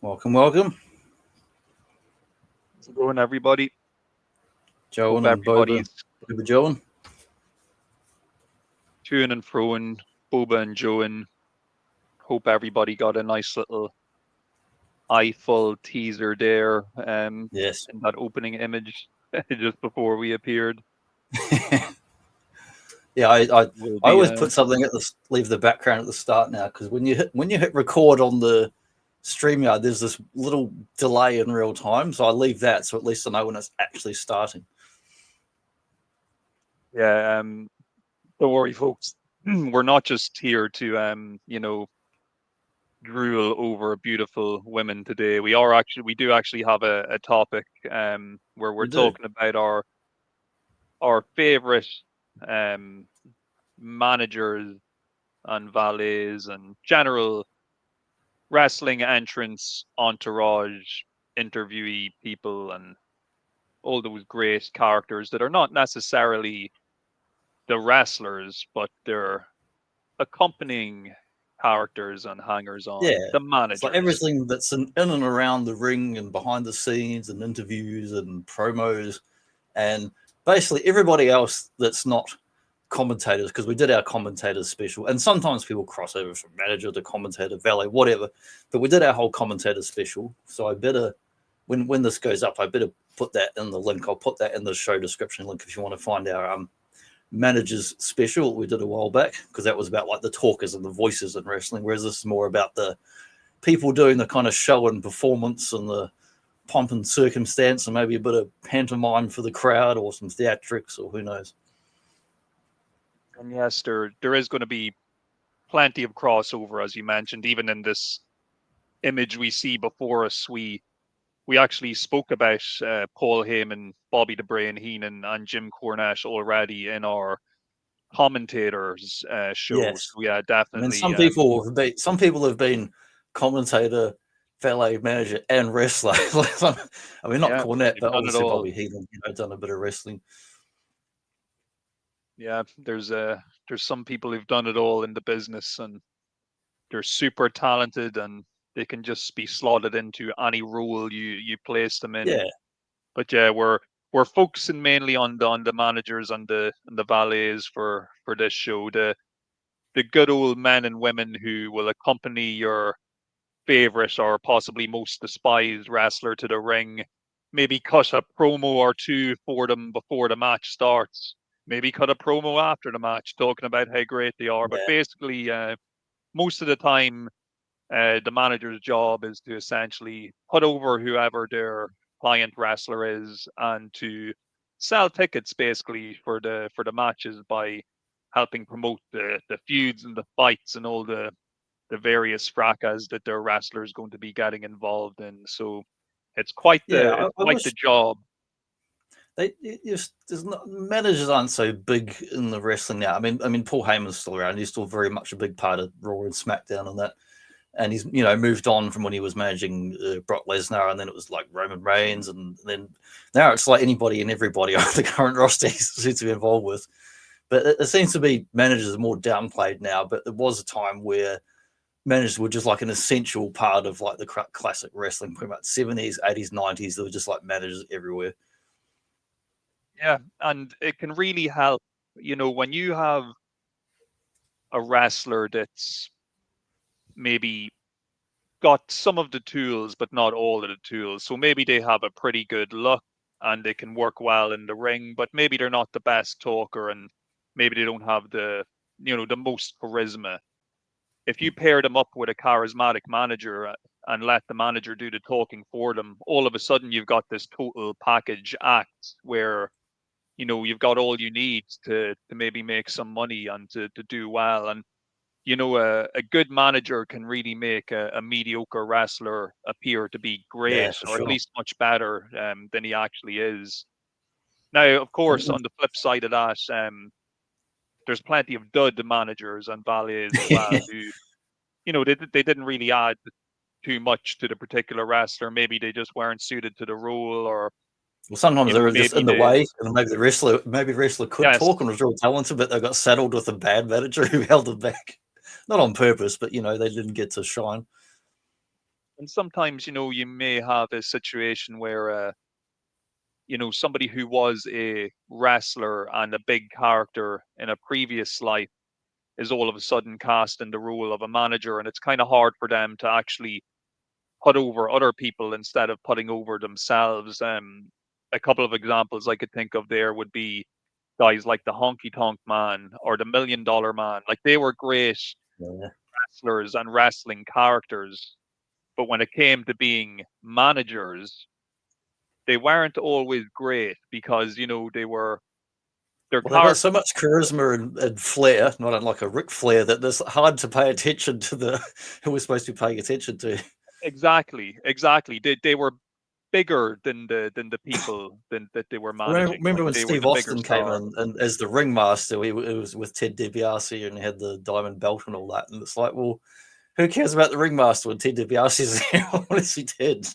Welcome, welcome. How's it going, everybody? Joan Hope and Boba. everybody's Boba Joan. to and froing, Boba and Joan. Hope everybody got a nice little eyeful teaser there Yes. in that opening image just before we appeared. Yeah, I Will be, always put something at the leave the background at the start now, because when you hit record on the StreamYard, there's this little delay in real time, so I leave that so at least I know when it's actually starting. Yeah, don't worry, folks. We're not just here to drool over beautiful women today. We do actually have a topic where we're talking about our favorite managers and valets and general wrestling entrance, entourage, interviewee people, and all those great characters that are not necessarily the wrestlers, but they're accompanying characters and hangers on. Yeah, the managers. It's like everything that's in and around the ring and behind the scenes and interviews and promos and basically everybody else that's not commentators, because we did our commentators special, and sometimes people cross over from manager to commentator, valet, whatever, but we did our whole commentator special. So I better, when this goes up, I better put that in the link. I'll put that in the show description link if you want to find our managers special we did a while back, because that was about like the talkers and the voices in wrestling, whereas this is more about the people doing the kind of show and performance and the pomp and circumstance, and maybe a bit of pantomime for the crowd or some theatrics or who knows. And yes, there is going to be plenty of crossover, as you mentioned. Even in this image we see before us, we actually spoke about Paul Heyman, Bobby the Brain Heenan, and Jim Cornette already in our commentators shows. Yes. So yeah, definitely. I mean, some people have been commentator, valet, manager, and wrestler. I mean, not Cornette, but obviously Bobby Heenan, done a bit of wrestling. Yeah, there's some people who've done it all in the business, and they're super talented, and they can just be slotted into any role you place them in. Yeah. But yeah, we're focusing mainly on the managers and the valets for this show. The good old men and women who will accompany your favorite or possibly most despised wrestler to the ring. Maybe cut a promo or two for them before the match starts. Maybe cut a promo after the match talking about how great they are. But basically, most of the time, the manager's job is to essentially put over whoever their client wrestler is and to sell tickets basically for the matches by helping promote the feuds and the fights and all the various fracas that their wrestler is going to be getting involved in. So it's quite the job. Managers aren't so big in the wrestling now. I mean, Paul Heyman's still around. He's still very much a big part of Raw and SmackDown and that. And he's moved on from when he was managing Brock Lesnar, and then it was like Roman Reigns, and then now it's like anybody and everybody on the current roster he seems to be involved with. But it seems to be managers are more downplayed now. But there was a time where managers were just like an essential part of like the classic wrestling, pretty much 70s, 80s, 90s. There were just like managers everywhere. Yeah, and it can really help, when you have a wrestler that's maybe got some of the tools, but not all of the tools. So maybe they have a pretty good look and they can work well in the ring, but maybe they're not the best talker and maybe they don't have the most charisma. If you pair them up with a charismatic manager and let the manager do the talking for them, all of a sudden you've got this total package act where you've got all you need to maybe make some money and to do well. And a good manager can really make a mediocre wrestler appear to be great, or at least much better than he actually is. Now, of course, on the flip side of that, there's plenty of dud managers and valets as well who, they didn't really add too much to the particular wrestler. Maybe they just weren't suited to the role, or sometimes they were just in the way, and maybe the wrestler could talk and was real talented, but they got saddled with a bad manager who held them back. Not on purpose, but they didn't get to shine. And sometimes, you may have a situation where, somebody who was a wrestler and a big character in a previous life is all of a sudden cast in the role of a manager, and it's kind of hard for them to actually put over other people instead of putting over themselves. A couple of examples I could think of there would be guys like the Honky Tonk Man or the $1 Million Man. Like, they were great Yeah. wrestlers and wrestling characters, but when it came to being managers, they weren't always great because they were their Well, they got character. so much charisma and flair, not unlike a Ric Flair, that it's hard to pay attention to the who we're supposed to be paying attention to. Exactly. They were bigger than the people that they were managing. Remember Like, when they were Steve the bigger Austin came star. in and as the ringmaster, it was with Ted DiBiase and had the diamond belt and all that. And it's like, well, who cares about the ringmaster when Ted DiBiase's there? What is he did?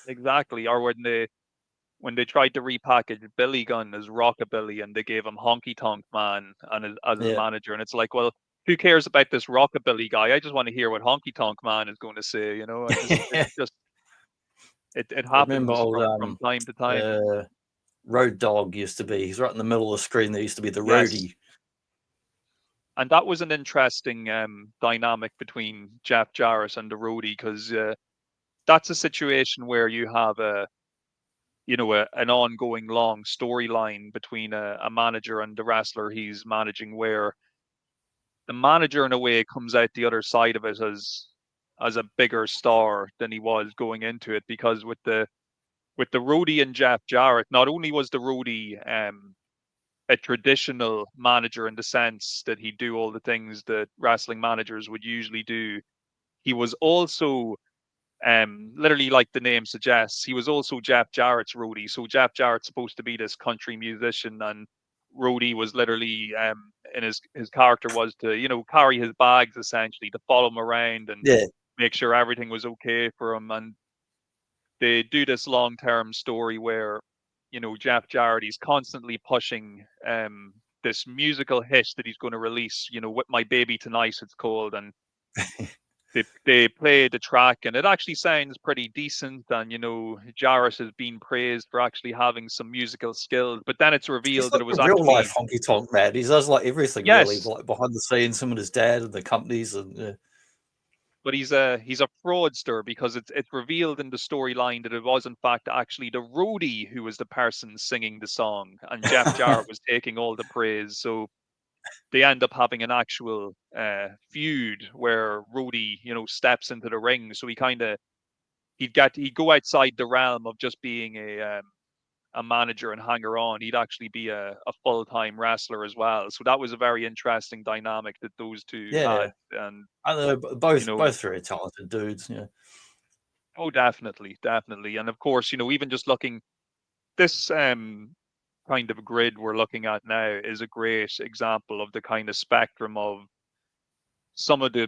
Exactly. Or when they tried to repackage Billy Gunn as Rockabilly and they gave him Honky Tonk Man as his Yeah. manager, and it's like, well, who cares about this Rockabilly guy? I just want to hear what Honky Tonk Man is going to say. It I remember happens old from time to time. Road Dog used to be. He's right in the middle of the screen. There used to be the Yes. roadie. And that was an interesting dynamic between Jeff Jarrett and the roadie, because that's a situation where you have an ongoing long storyline between a manager and the wrestler he's managing, where the manager in a way comes out the other side of it as a bigger star than he was going into it, because with the roadie and Jeff Jarrett, not only was the roadie a traditional manager in the sense that he'd do all the things that wrestling managers would usually do, he was also literally, like the name suggests, he was also Jeff Jarrett's roadie. So Jeff Jarrett's supposed to be this country musician, and roadie was literally and his character was to carry his bags, essentially, to follow him around and Yeah. make sure everything was okay for him. And they do this long-term story where Jeff Jarrett, he's constantly pushing this musical hit that he's going to release, With My Baby Tonight it's called, and they play the track and it actually sounds pretty decent, and Jarrett has been praised for actually having some musical skills, but then it's He's revealed that like it was a real life actually, honky tonk man. He does like everything really, yes, like behind the scenes, him and his dad and the companies and but he's a fraudster, because it's revealed in the storyline that it was in fact actually the roadie who was the person singing the song, and Jeff Jarrett was taking all the praise. So they end up having an actual feud where Rudy, steps into the ring. So he'd go outside the realm of just being a manager and hanger on. He'd actually be a full time wrestler as well. So that was a very interesting dynamic that those two yeah. had. And They're both very talented dudes. Yeah. oh, definitely, definitely. And of course, even just looking, this kind of grid we're looking at now is a great example of the kind of spectrum of some of the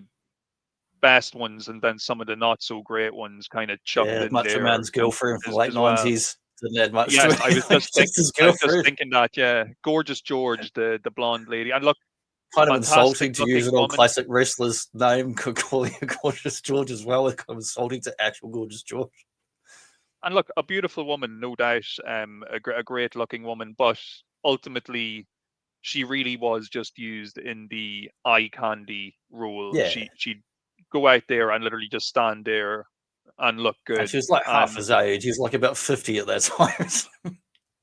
best ones and then some of the not so great ones kind of chucked Yeah, in Macho there Man's girlfriend from the late as well. '90s didn't add much to Yes, it. Just his I was just girlfriend. thinking that, yeah. Gorgeous George, the blonde lady. And look, Kind of fantastic insulting to use looking an old woman. classic wrestler's name, calling her Gorgeous George as well. It's kind of insulting to actual Gorgeous George. And look, a beautiful woman, no doubt, a great looking woman, but ultimately she really was just used in the eye candy role. Yeah. She'd go out there and literally just stand there and look And good. she was like half And his age. He was like about 50 at that time.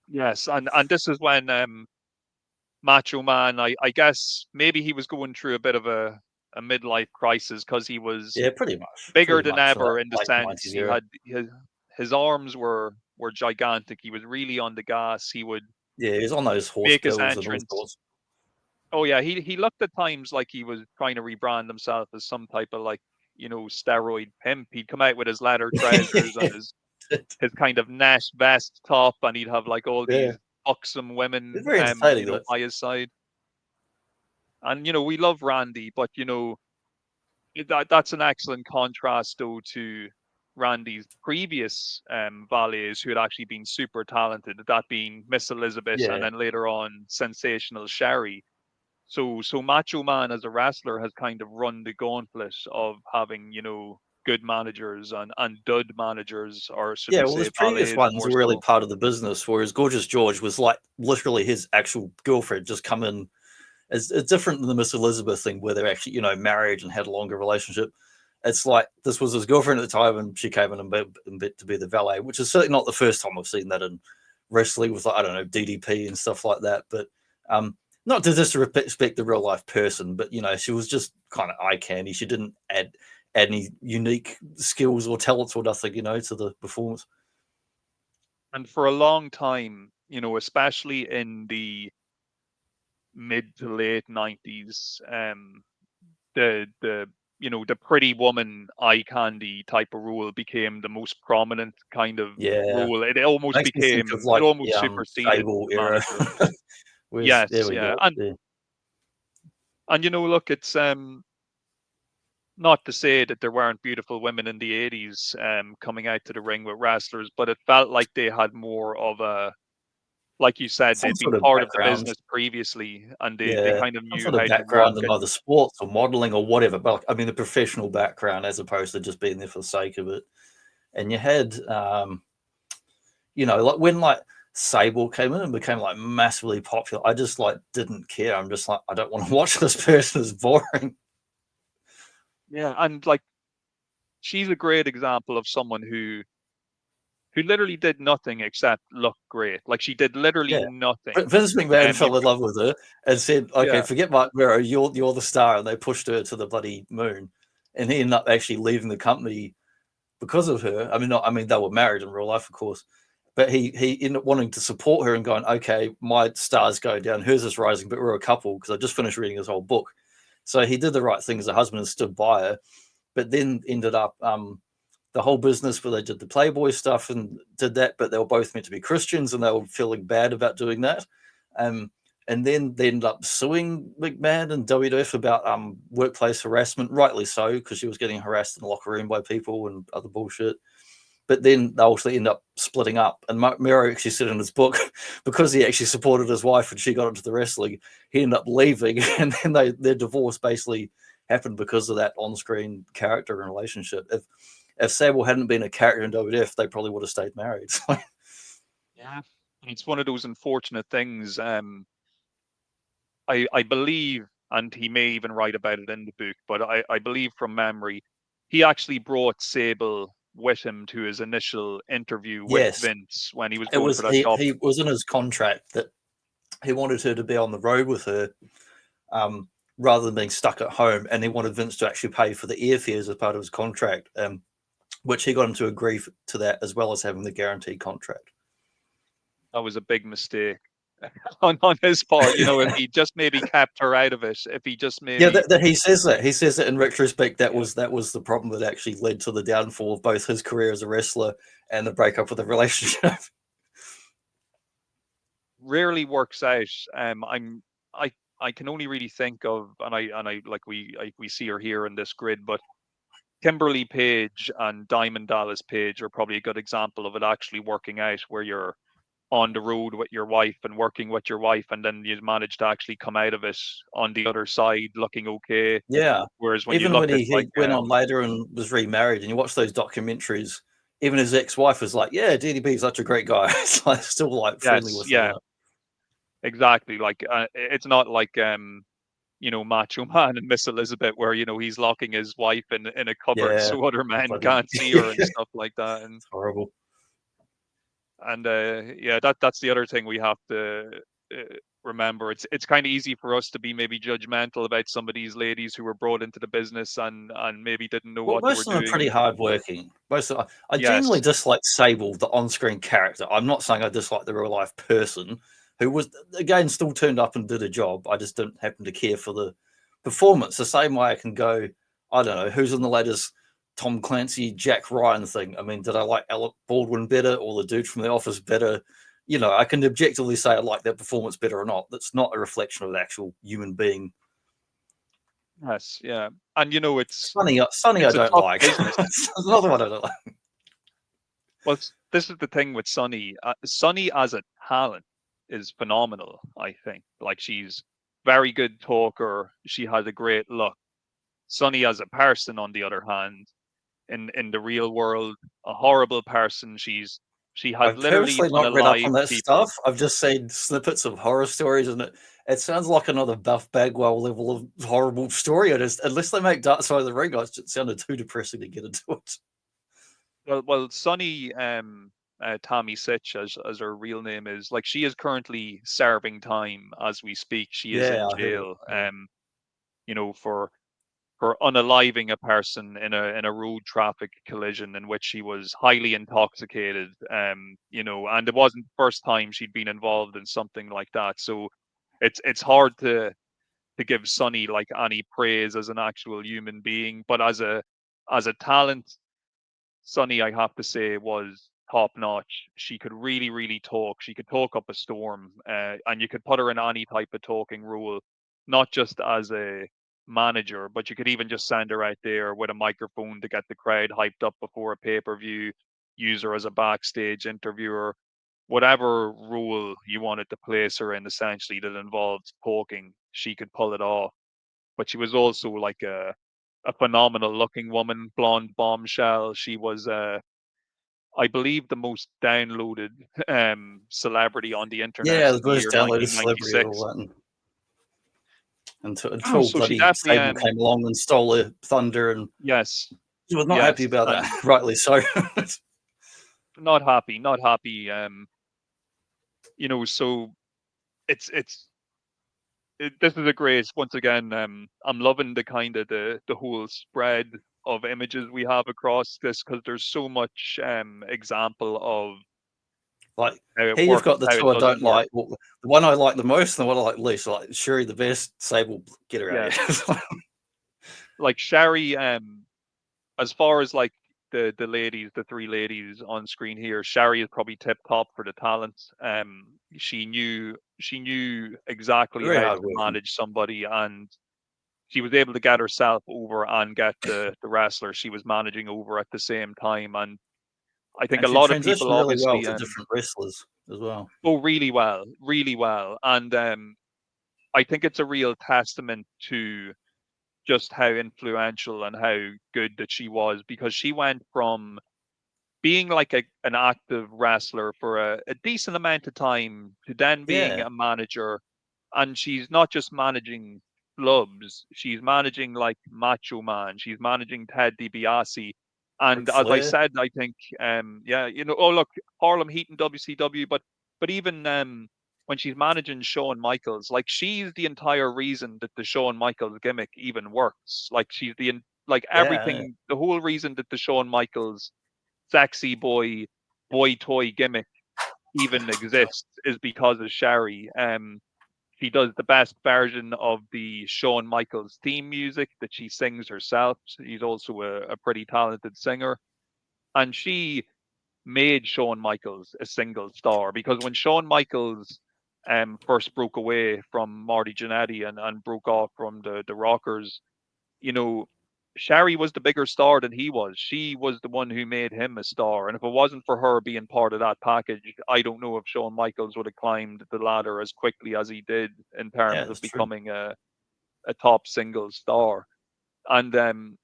yes, and this is when Macho Man, I guess maybe he was going through a bit of a midlife crisis, because he was Yeah, pretty much. bigger Pretty than much for that ever, in the late sense 90s he era. had his arms were gigantic. He was really on the gas. He would Yeah, he was on those horse make his pills and all entrance. sorts. Oh yeah, he looked at times like he was trying to rebrand himself as some type of, like, steroid pimp. He'd come out with his leather trousers and his kind of net vest top, and he'd have like all Yeah. these buxom It's women very entertaining, though. by his side. And we love Randy, but that's an excellent contrast, though, to Randy's previous valets, who had actually been super talented, that being Miss Elizabeth and Yeah. then later on Sensational Sherry. So Macho Man as a wrestler has kind of run the gauntlet of having, good managers and dud managers, or should Yeah, we well, say his previous valets ones more were really so. part of the business, whereas Gorgeous George was like literally his actual girlfriend just come in. It's different than the Miss Elizabeth thing where they're actually, you know, married and had a longer relationship. It's like this was his girlfriend at the time, and she came in and to be the valet, which is certainly not the first time I've seen that in wrestling with, like, I don't know, DDP and stuff like that. But not to disrespect the real life person, but you know, she was just kind of eye candy. She didn't add any unique skills or talents or nothing, you know, to the performance. And for a long time, you know, especially in the mid to late 90s, the you know, the pretty woman eye candy type of role became the most prominent kind of Yeah, role. It almost makes me think of became, it like the almost superseded Sable the era. manager. Where's there Yes, we yeah. go. Yeah. And you know, look, it's not to say that there weren't beautiful women in the 80s coming out to the ring with wrestlers, but it felt like they had more of a, like you said, Some they'd been sort of part of the background. business previously, and they Yeah, kind of some knew sort of how to work background in it. either sports or modeling or whatever. But I mean, the professional background as opposed to just being there for the sake of it. And you had, you know, like when like Sable came in and became like massively popular, I just like didn't care. I'm just like, I don't want to watch this person. It's boring. Yeah, and like she's a great example of someone who literally did nothing except look great. Like she did literally Yeah. nothing. Vince McMahon You fell in love with her and said, "Okay, yeah, forget Mark Mero, you're the star." And they pushed her to the bloody moon, and he ended up actually leaving the company because of her. I mean, not, I mean, they were married in real life, of course, but he ended up wanting to support her and going, "Okay, my star's going down, hers is rising, but we're a couple." Because I just finished reading his whole book, so he did the right thing as a husband and stood by her, but then ended up the whole business where they did the Playboy stuff and did that, but they were both meant to be Christians and they were feeling bad about doing that. Um, and then they ended up suing McMahon and WWF about workplace harassment, rightly so, because she was getting harassed in the locker room by people and other bullshit. But then they also end up splitting up. And Mark Mero actually said in his book, because he actually supported his wife and she got into the wrestling, he ended up leaving. And then their divorce basically happened because of that on-screen character and relationship. If Sable hadn't been a character in WWF, they probably would have stayed married. yeah. It's one of those unfortunate things. I believe, and he may even write about it in the book, but I believe from memory, he actually brought Sable with him to his initial interview with Yes, Vince when he was it going was. for that job. He was in his contract that he wanted her to be on the road with her, rather than being stuck at home, and he wanted Vince to actually pay for the airfares as part of his contract, which he got him to agree to that, as well as having the guaranteed contract. That was a big mistake on his part. You know, if he just maybe kept her out of it, if he just Yeah, maybe, he says that. He says that in retrospect, yeah, that was the problem that actually led to the downfall of both his career as a wrestler and the breakup of the relationship. rarely works out. I I can only really think of, and I like we see her here in this grid, but Kimberly Page and Diamond Dallas Page are probably a good example of it actually working out, where you're on the road with your wife and working with your wife, and then you manage to actually come out of it on the other side looking okay. Yeah. Whereas when you Even look when at he went on later and was remarried, and you watch those documentaries, even his ex-wife was like, "Yeah, DDP is such a great guy." It's like still like friendly yes, with him yeah, now. exactly. Like it's not like you know, Macho Man and Miss Elizabeth, where you know he's locking his wife in a cupboard Yeah, so other men bloody can't see her and stuff like that. it's horrible. And yeah, that's the other thing we have to remember. It's kind of easy for us to be maybe judgmental about some of these ladies who were brought into the business and maybe didn't know Well, what they were most of them are pretty doing. hardworking. I genuinely Yes, dislike Sable, the on-screen character. I'm not saying I dislike the real life person, who was again still turned up and did a job. I just didn't happen to care for the performance. The same way I can go, I don't know, who's in the latest Tom Clancy, Jack Ryan thing. I mean, did I like Alec Baldwin better or the dude from The Office better? You know, I can objectively say I like that performance better or not. That's not a reflection of the actual human being. yes, yeah. And you know, Sunny, I it's a don't tough like. business. That's another one I don't like. Well, this is the thing with Sunny. Sunny as a talent is phenomenal, I think. Like she's very good talker. She has a great look. Sunny as a person, on the other hand, in the real world, a horrible person. She has I've literally purposely not read up on unalived that people. stuff. I've just seen snippets of horror stories, and it sounds like another Buff Bagwell level of horrible story. Unless they make Dark Side of the Ring, it sounded too depressing to get into it. Well, Sunny, Tommy Sitch, as her real name is, like, she is currently serving time as we speak. She is Yeah, in I heard. jail, Yeah. for unaliving a person in a road traffic collision in which she was highly intoxicated. And it wasn't the first time she'd been involved in something like that. So it's hard to give Sunny like any praise as an actual human being, but as a talent, Sunny, I have to say, was top notch. She could really, really talk. She could talk up a storm, and you could put her in any type of talking role, not just as a manager, but you could even just send her out there with a microphone to get the crowd hyped up before a pay-per-view, use her as a backstage interviewer, whatever role you wanted to place her in, essentially, that involved talking, she could pull it off. But she was also like a phenomenal looking woman, blonde bombshell. She was, I believe, the most downloaded celebrity on the internet Yeah, in the the most year downloaded celebrity and all 1996. that. And until So she bloody definitely, Sable came along and stole her thunder, and yes, she was not happy yes, about and that. Rightly so. not happy, not happy. So it's this is a great, once again, I'm loving the kind of the whole spread of images we have across this, because there's so much example of Like, how it here you've works, got the how it two I doesn't don't work. like. Well, the one I like the most and the one I like least. Like Shuri the best, Sable, get her Yeah, out of here. like Sherry, as far as like the ladies, the three ladies on screen here, Sherry is probably tip top for the talent. She knew exactly Very how to hard working. manage somebody, and she was able to get herself over and get the wrestler she was managing over at the same time. And I think And a she lot of people transitioned really well obviously, to different wrestlers as well. really well, really well. And I think it's a real testament to just how influential and how good that she was, because she went from being like an active wrestler for a decent amount of time to then being Yeah, a manager. And she's not just managing clubs, she's managing like Macho Man, she's managing Ted DiBiase. Ric And as I Flair. said, I think, yeah, oh look, Harlem Heat and WCW, but even when she's managing Shawn Michaels, like, she's the entire reason that the Shawn Michaels gimmick even works. Like, she's like Yeah, everything, the whole reason that the Shawn Michaels sexy boy toy gimmick even exists is because of Sherry. She does the best version of the Shawn Michaels theme music that she sings herself. She's also a pretty talented singer, and she made Shawn Michaels a single star, because when Shawn Michaels first broke away from Marty Jannetty and broke off from the Rockers, you know, Sherry was the bigger star than he was. She was the one who made him a star. And if it wasn't for her being part of that package, I don't know if Shawn Michaels would have climbed the ladder as quickly as he did in yeah, terms of it's true. becoming a top single star. And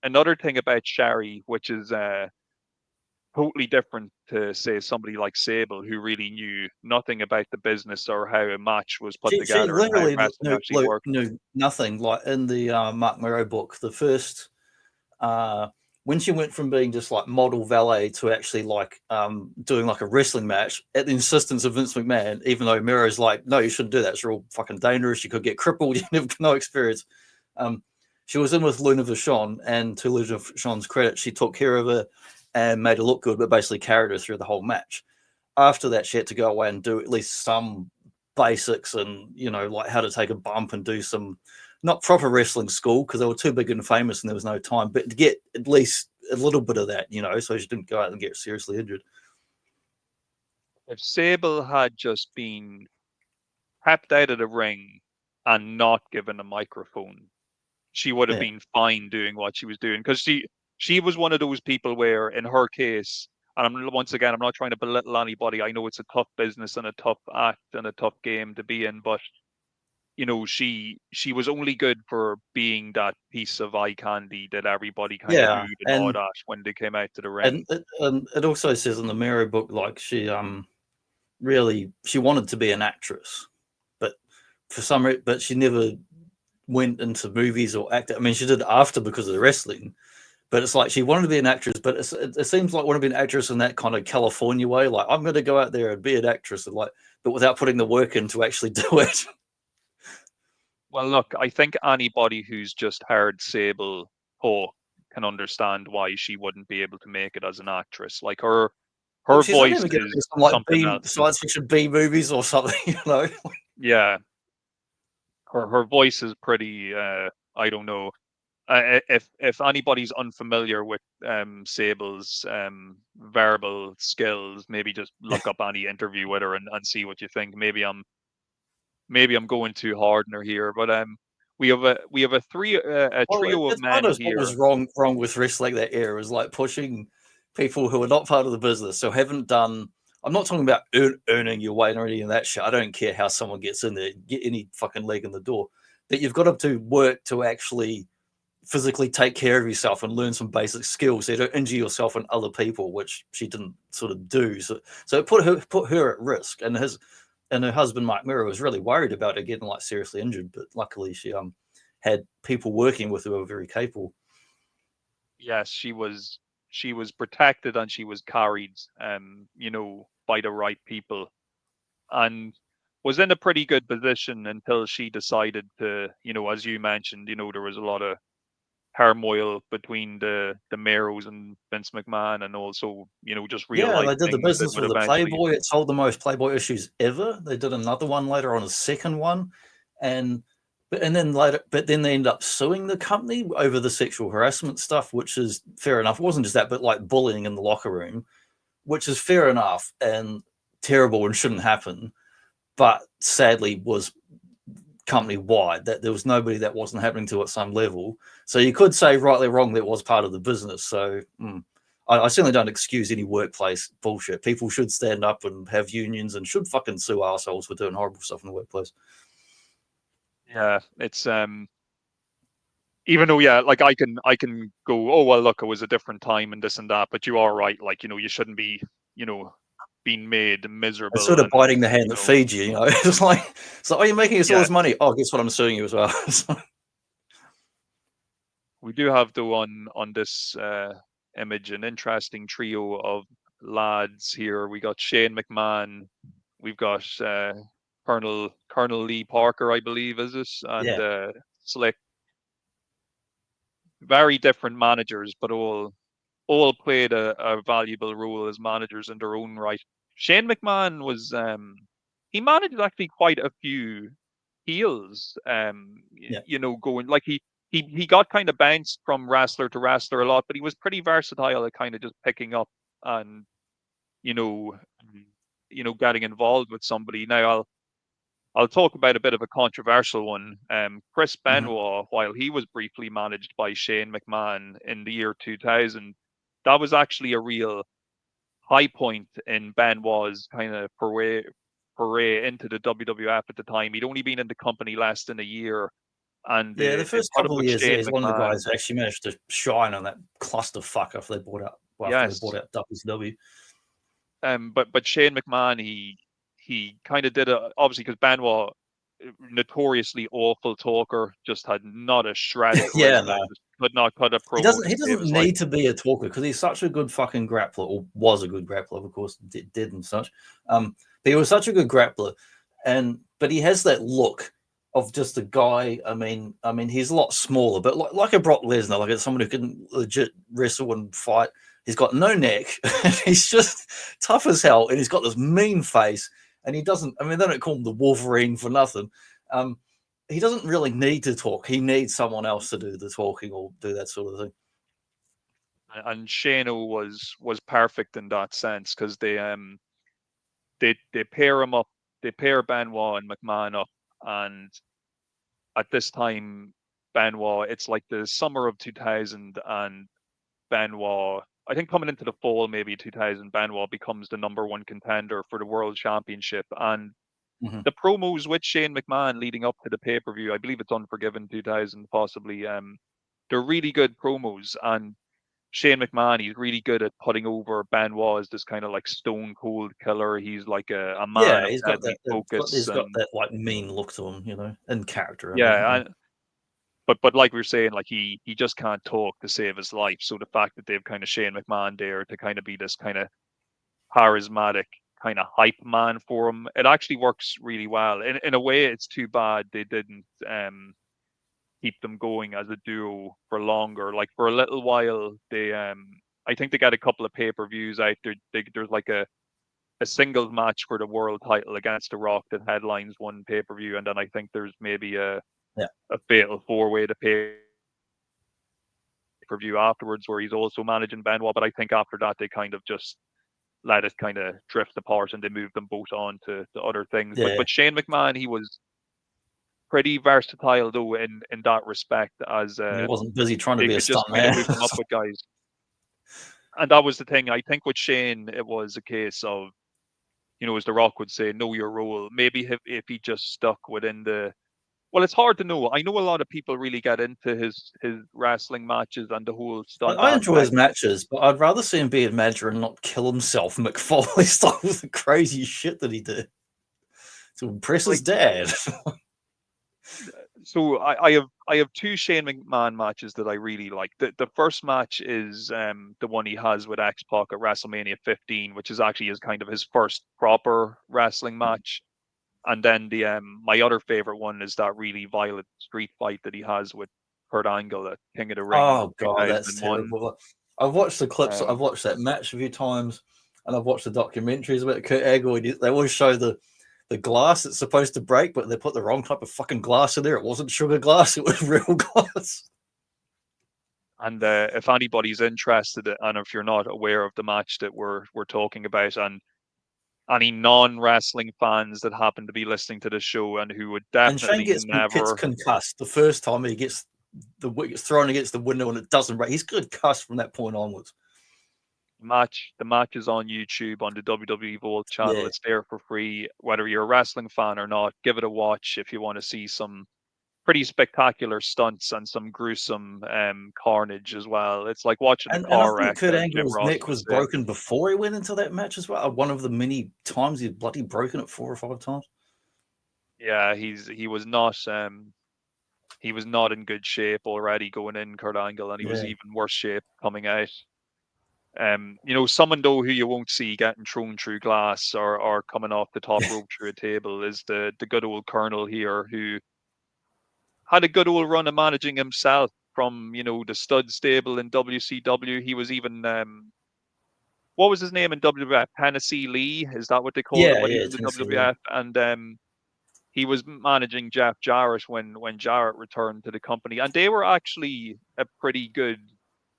another thing about Sherry, which is totally different to, say, somebody like Sable, who really knew nothing about the business or how a match was put She together and how literally wrestling actually worked. knew nothing. Like in the Mark Murrow book, the first uh, when she went from being just like model valet to actually like doing like a wrestling match at the insistence of Vince McMahon, even though Murrow's like, no, you shouldn't do that. It's all fucking dangerous. You could get crippled. You never no experience. Um, she was in with Luna Vachon, and to Luna Vachon's credit, she took care of her and made her look good, but basically carried her through the whole match. After that, she had to go away and do at least some basics and, like how to take a bump and do some not proper wrestling school because they were too big and famous and there was no time, but to get at least a little bit of that, so she didn't go out and get seriously injured. If Sable had just been prepped out of the ring and not given a microphone, she would have Yeah. been fine doing what she was doing, because she was one of those people where, in her case, and I'm not trying to belittle anybody. I know it's a tough business and a tough act and a tough game to be in, but you know, she was only good for being that piece of eye candy that everybody kind of Yeah, oohed and awed at when they came out to the ring. and it also says in the Miro book, like she really she wanted to be an actress, but for some reason, but she never went into movies or acting. I mean, she did after because of the wrestling, but it's like she wanted to be an actress, but it seems like want to be an actress in that kind of California way. Like I'm going to go out there and be an actress, and like, but without putting the work in to actually do it. Well, look, I think anybody who's just heard Sable talk can understand why she wouldn't be able to make it as an actress. Like her Well, her she's not voice even getting is some like something B else. science fiction B movies or something, you know. Yeah, her voice is pretty. I don't know. If anybody's unfamiliar with Sable's verbal skills, maybe just look up any interview with her and see what you think. Maybe I'm going too hard on her here, but we have a Well, trio of it's kind men of what here. was wrong with wrestling that era is like pushing people who are not part of the business, so haven't done. I'm not talking about earning your way or any of that shit. I don't care how someone gets in there, get any fucking leg in the door. But you've got to work to actually physically take care of yourself and learn some basic skills. So you don't injure yourself and other people, which she didn't sort of do. So it put her at risk, and her husband Mike Mirror was really worried about her getting like seriously injured. But luckily, she had people working with her who were very capable. Yes, she was protected and she was carried, you know, by the right people, and was in a pretty good position until she decided to, you know, as you mentioned, you know, there was a lot of turmoil between the Maros and Vince McMahon, and also, you know, just real Yeah, life they did the things that business would with the eventually. Playboy. It sold the most Playboy issues ever. They did another one later on, a second one, and but then they ended up suing the company over the sexual harassment stuff, which is fair enough. It wasn't just that, but like bullying in the locker room, which is fair enough and terrible and shouldn't happen, but sadly was company wide, that there was nobody that wasn't happening to at some level. So you could say rightly or wrongly it was part of the business. So I certainly don't excuse any workplace bullshit. People should stand up and have unions and should fucking sue assholes for doing horrible stuff in the workplace. Yeah, it's even though, yeah, like I can go, oh well, look, it was a different time and this and that, but you are right, like, you know, you shouldn't be, you know, being made It's sort miserable, of and, biting the hand you that know, feeds you, you know. It's like, oh, you're making us all yeah. this money. Oh, guess what? I'm suing you as well. We do have, though, on this image an interesting trio of lads here. We got Shane McMahon, we've got Colonel Lee Parker, I believe, is it, and Yeah. Slick. Very different managers, but all played a valuable role as managers in their own right. Shane McMahon was he managed actually quite a few heels. Yeah. You know, going like he got kind of bounced from wrestler to wrestler a lot, but he was pretty versatile at kind of just picking up and, you know, getting involved with somebody. Now I'll talk about a bit of a controversial one. Chris Mm-hmm. Benoit, while he was briefly managed by Shane McMahon in the year 2000, that was actually a real high point in Benoit's kind of foray into the WWF at the time. He'd only been in the company less than a year, and Yeah, the they first put him couple of with years, yeah, Shane he's one of the McMahon. guys who actually managed to shine on that clusterfuck after they bought Yes, out WCW. but Shane McMahon, he kind of did a, obviously, because Benoit, notoriously awful talker, just had not a shred of Yeah, charisma, no. just could not cut a He promo doesn't. to He save doesn't his life. need to be a talker because he's such a good fucking grappler, or was a good grappler, of course, did and such. But he was such a good grappler, but he has that look of just a guy. I mean, he's a lot smaller, but like a Brock Lesnar, like someone who can legit wrestle and fight. He's got no neck. He's just tough as hell, and he's got this mean face. And he doesn't. I mean, they don't call him the Wolverine for nothing. Um, he doesn't really need to talk. He needs someone else to do the talking or do that sort of thing. And Shano was perfect in that sense, because they pair him up, they pair Benoit and McMahon up, and at this time, Benoit, it's like the summer of 2000, and Benoit, I think coming into the fall, maybe 2000, Benoit becomes the number one contender for the world championship. And the promos with Shane McMahon leading up to the pay-per-view, I believe it's Unforgiven 2000 possibly, they're really good promos, and Shane McMahon, he's really good at putting over Benoit as this kind of like stone cold killer. He's like a man of he's got deadly that. focus. He's got And that like mean look to him, you know, in character. I yeah, mean, but like we were saying, like he just can't talk to save his life. So the fact that they've kind of Shane McMahon there to kind of be this kind of charismatic kind of hype man for him, it actually works really well. In a way, it's too bad they didn't keep them going as a duo for longer. Like for a little while, they I think they got a couple of pay-per-views out there. There's like a singles match for the world title against The Rock that headlines one pay-per-view, and then I think there's maybe a fatal four-way to pay-per-view afterwards where he's also managing Benoit. But I think after that they kind of just let it kind of drift apart and they moved them both on to other things. But Shane McMahon, he was pretty versatile though in that respect, as he wasn't busy trying to they be a could just stunt kind of man. move them up with guys. And that was the thing. I think with Shane, it was a case of, you know, as The Rock would say, know your role. Maybe if he just stuck within the. Well, it's hard to know. I know a lot of people really get into his wrestling matches and the whole stunt. I enjoy his aspect. matches, but I'd rather see him be a manager and not kill himself, Mick Foley style, with the crazy shit that he did to impress his dad. So I have two Shane McMahon matches that I really like. The first match is the one he has with X-PAC at WrestleMania 15, which is actually his first proper wrestling match. And then the my other favorite one is that really violent street fight that he has with Kurt Angle at King of the Ring. Oh god, that's 2001. terrible. I've watched the clips. I've watched that match a few times, and I've watched the documentaries about Kurt Angle. They always show the glass that's supposed to break, but they put the wrong type of fucking glass in there. It wasn't sugar glass; it was real glass. And if anybody's interested, and if you're not aware of the match that we're talking about, and any non-wrestling fans that happen to be listening to the show and who would definitely gets concussed the first time he gets thrown against the window and it doesn't break. He's concussed from that point onwards. The match is on YouTube on the WWE Vault channel. Yeah. It's there for free. Whether you're a wrestling fan or not, give it a watch if you want to see some pretty spectacular stunts and some gruesome carnage as well. It's like watching a car wreck. Kurt Angle's neck was broken before he went into that match as well. One of the many times he's bloody broken it 4 or 5 times. Yeah, he was not in good shape already going in, Kurt Angle, and he was even worse shape coming out. You know, someone though who you won't see getting thrown through glass or coming off the top rope through a table is the good old Colonel here, who had a good old run of managing himself from, you know, the stud stable in WCW. He was even what was his name in WWF? Tennessee Lee, is that what they called him when he was in the WWF? And he was managing Jeff Jarrett when Jarrett returned to the company, and they were actually a pretty good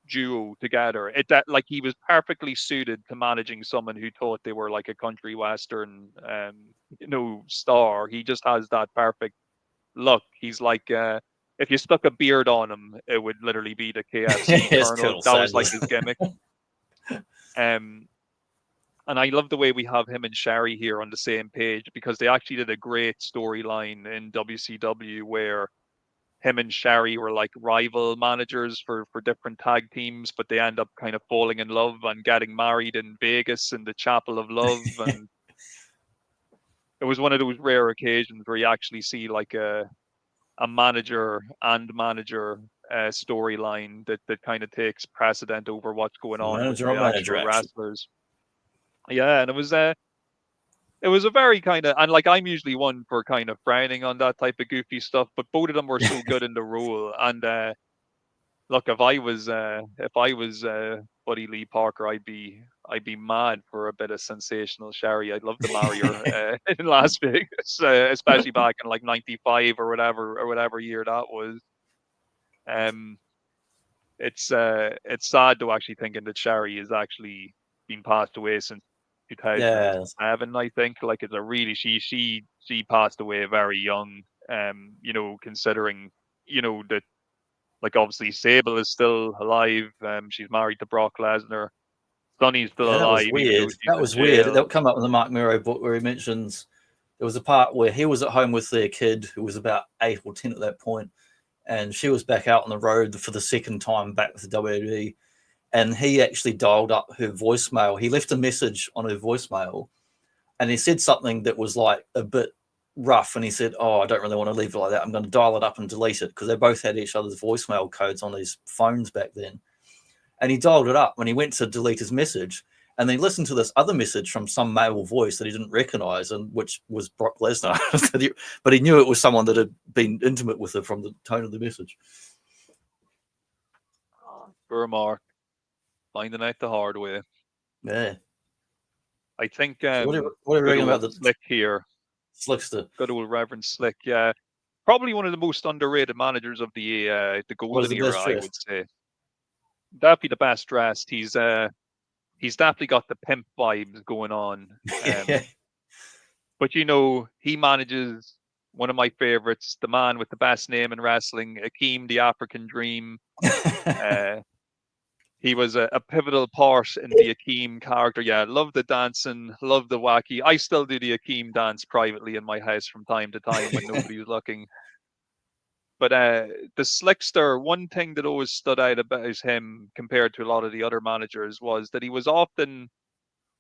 duo together. Like he was perfectly suited to managing someone who thought they were like a country western you know, star. He just has that perfect look. He's like if you stuck a beard on him, it would literally be the KFC Colonel. That was like his gimmick. And I love the way we have him and Sherry here on the same page, because they actually did a great storyline in WCW where him and Sherry were like rival managers for different tag teams, but they end up kind of falling in love and getting married in Vegas in the Chapel of Love. And it was one of those rare occasions where you actually see like a manager and manager storyline that kind of takes precedent over what's going on with the actual wrestlers. Yeah, and it was a very kind of, and like I'm usually one for kind of frowning on that type of goofy stuff, but both of them were so good in the role. And look, if I was Buddy Lee Parker, I'd be mad for a bit of sensational Sherry. I'd love to marry her in Las Vegas, especially back in like '95 or whatever year that was. It's sad though, actually thinking that Sherry has actually been passed away since 2007, I think. Like it's a really she passed away very young. You know, considering, you know, that like obviously Sable is still alive. She's married to Brock Lesnar. Sonny's still alive. That was weird. That was weird. That'll come up in the Mark Miro book where he mentions there was a part where he was at home with their kid, who was about 8 or 10 at that point, and she was back out on the road for the second time back with the WWE, and he actually dialed up her voicemail. He left a message on her voicemail, and he said something that was like a bit rough, and he said, "Oh, I don't really want to leave it like that. I'm going to dial it up and delete it," because they both had each other's voicemail codes on these phones back then. And he dialed it up when he went to delete his message, and then listened to this other message from some male voice that he didn't recognize, and which was Brock Lesnar. But he knew it was someone that had been intimate with her from the tone of the message. Burmark, finding out the hard way. Yeah. I think So what are you reading about the Slick here? Slickster. Good old Reverend Slick, yeah. Probably one of the most underrated managers of the golden era, I would say. Definitely the best dressed. He's definitely got the pimp vibes going on. But you know, he manages one of my favorites, the man with the best name in wrestling, Akeem the African Dream. He was a pivotal part in the Akeem character. Yeah, love the dancing, love the wacky. I still do the Akeem dance privately in my house from time to time when nobody was looking. But the Slickster, one thing that always stood out about him compared to a lot of the other managers was that he was often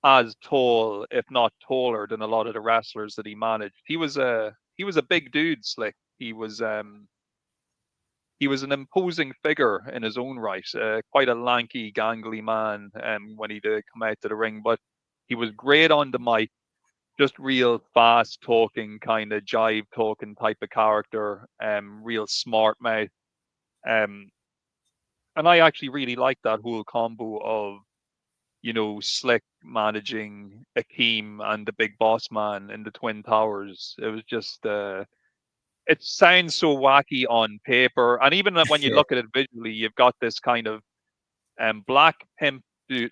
as tall, if not taller, than a lot of the wrestlers that he managed. He was a big dude, Slick. He was an imposing figure in his own right, quite a lanky, gangly man when he did come out to the ring. But he was great on the mic, just real fast talking, kind of jive talking type of character, real smart mouth. And I actually really like that whole combo of, you know, Slick managing Akeem and the Big Boss Man in the Twin Towers. It was just it sounds so wacky on paper, and even when you look at it visually, you've got this kind of black pimp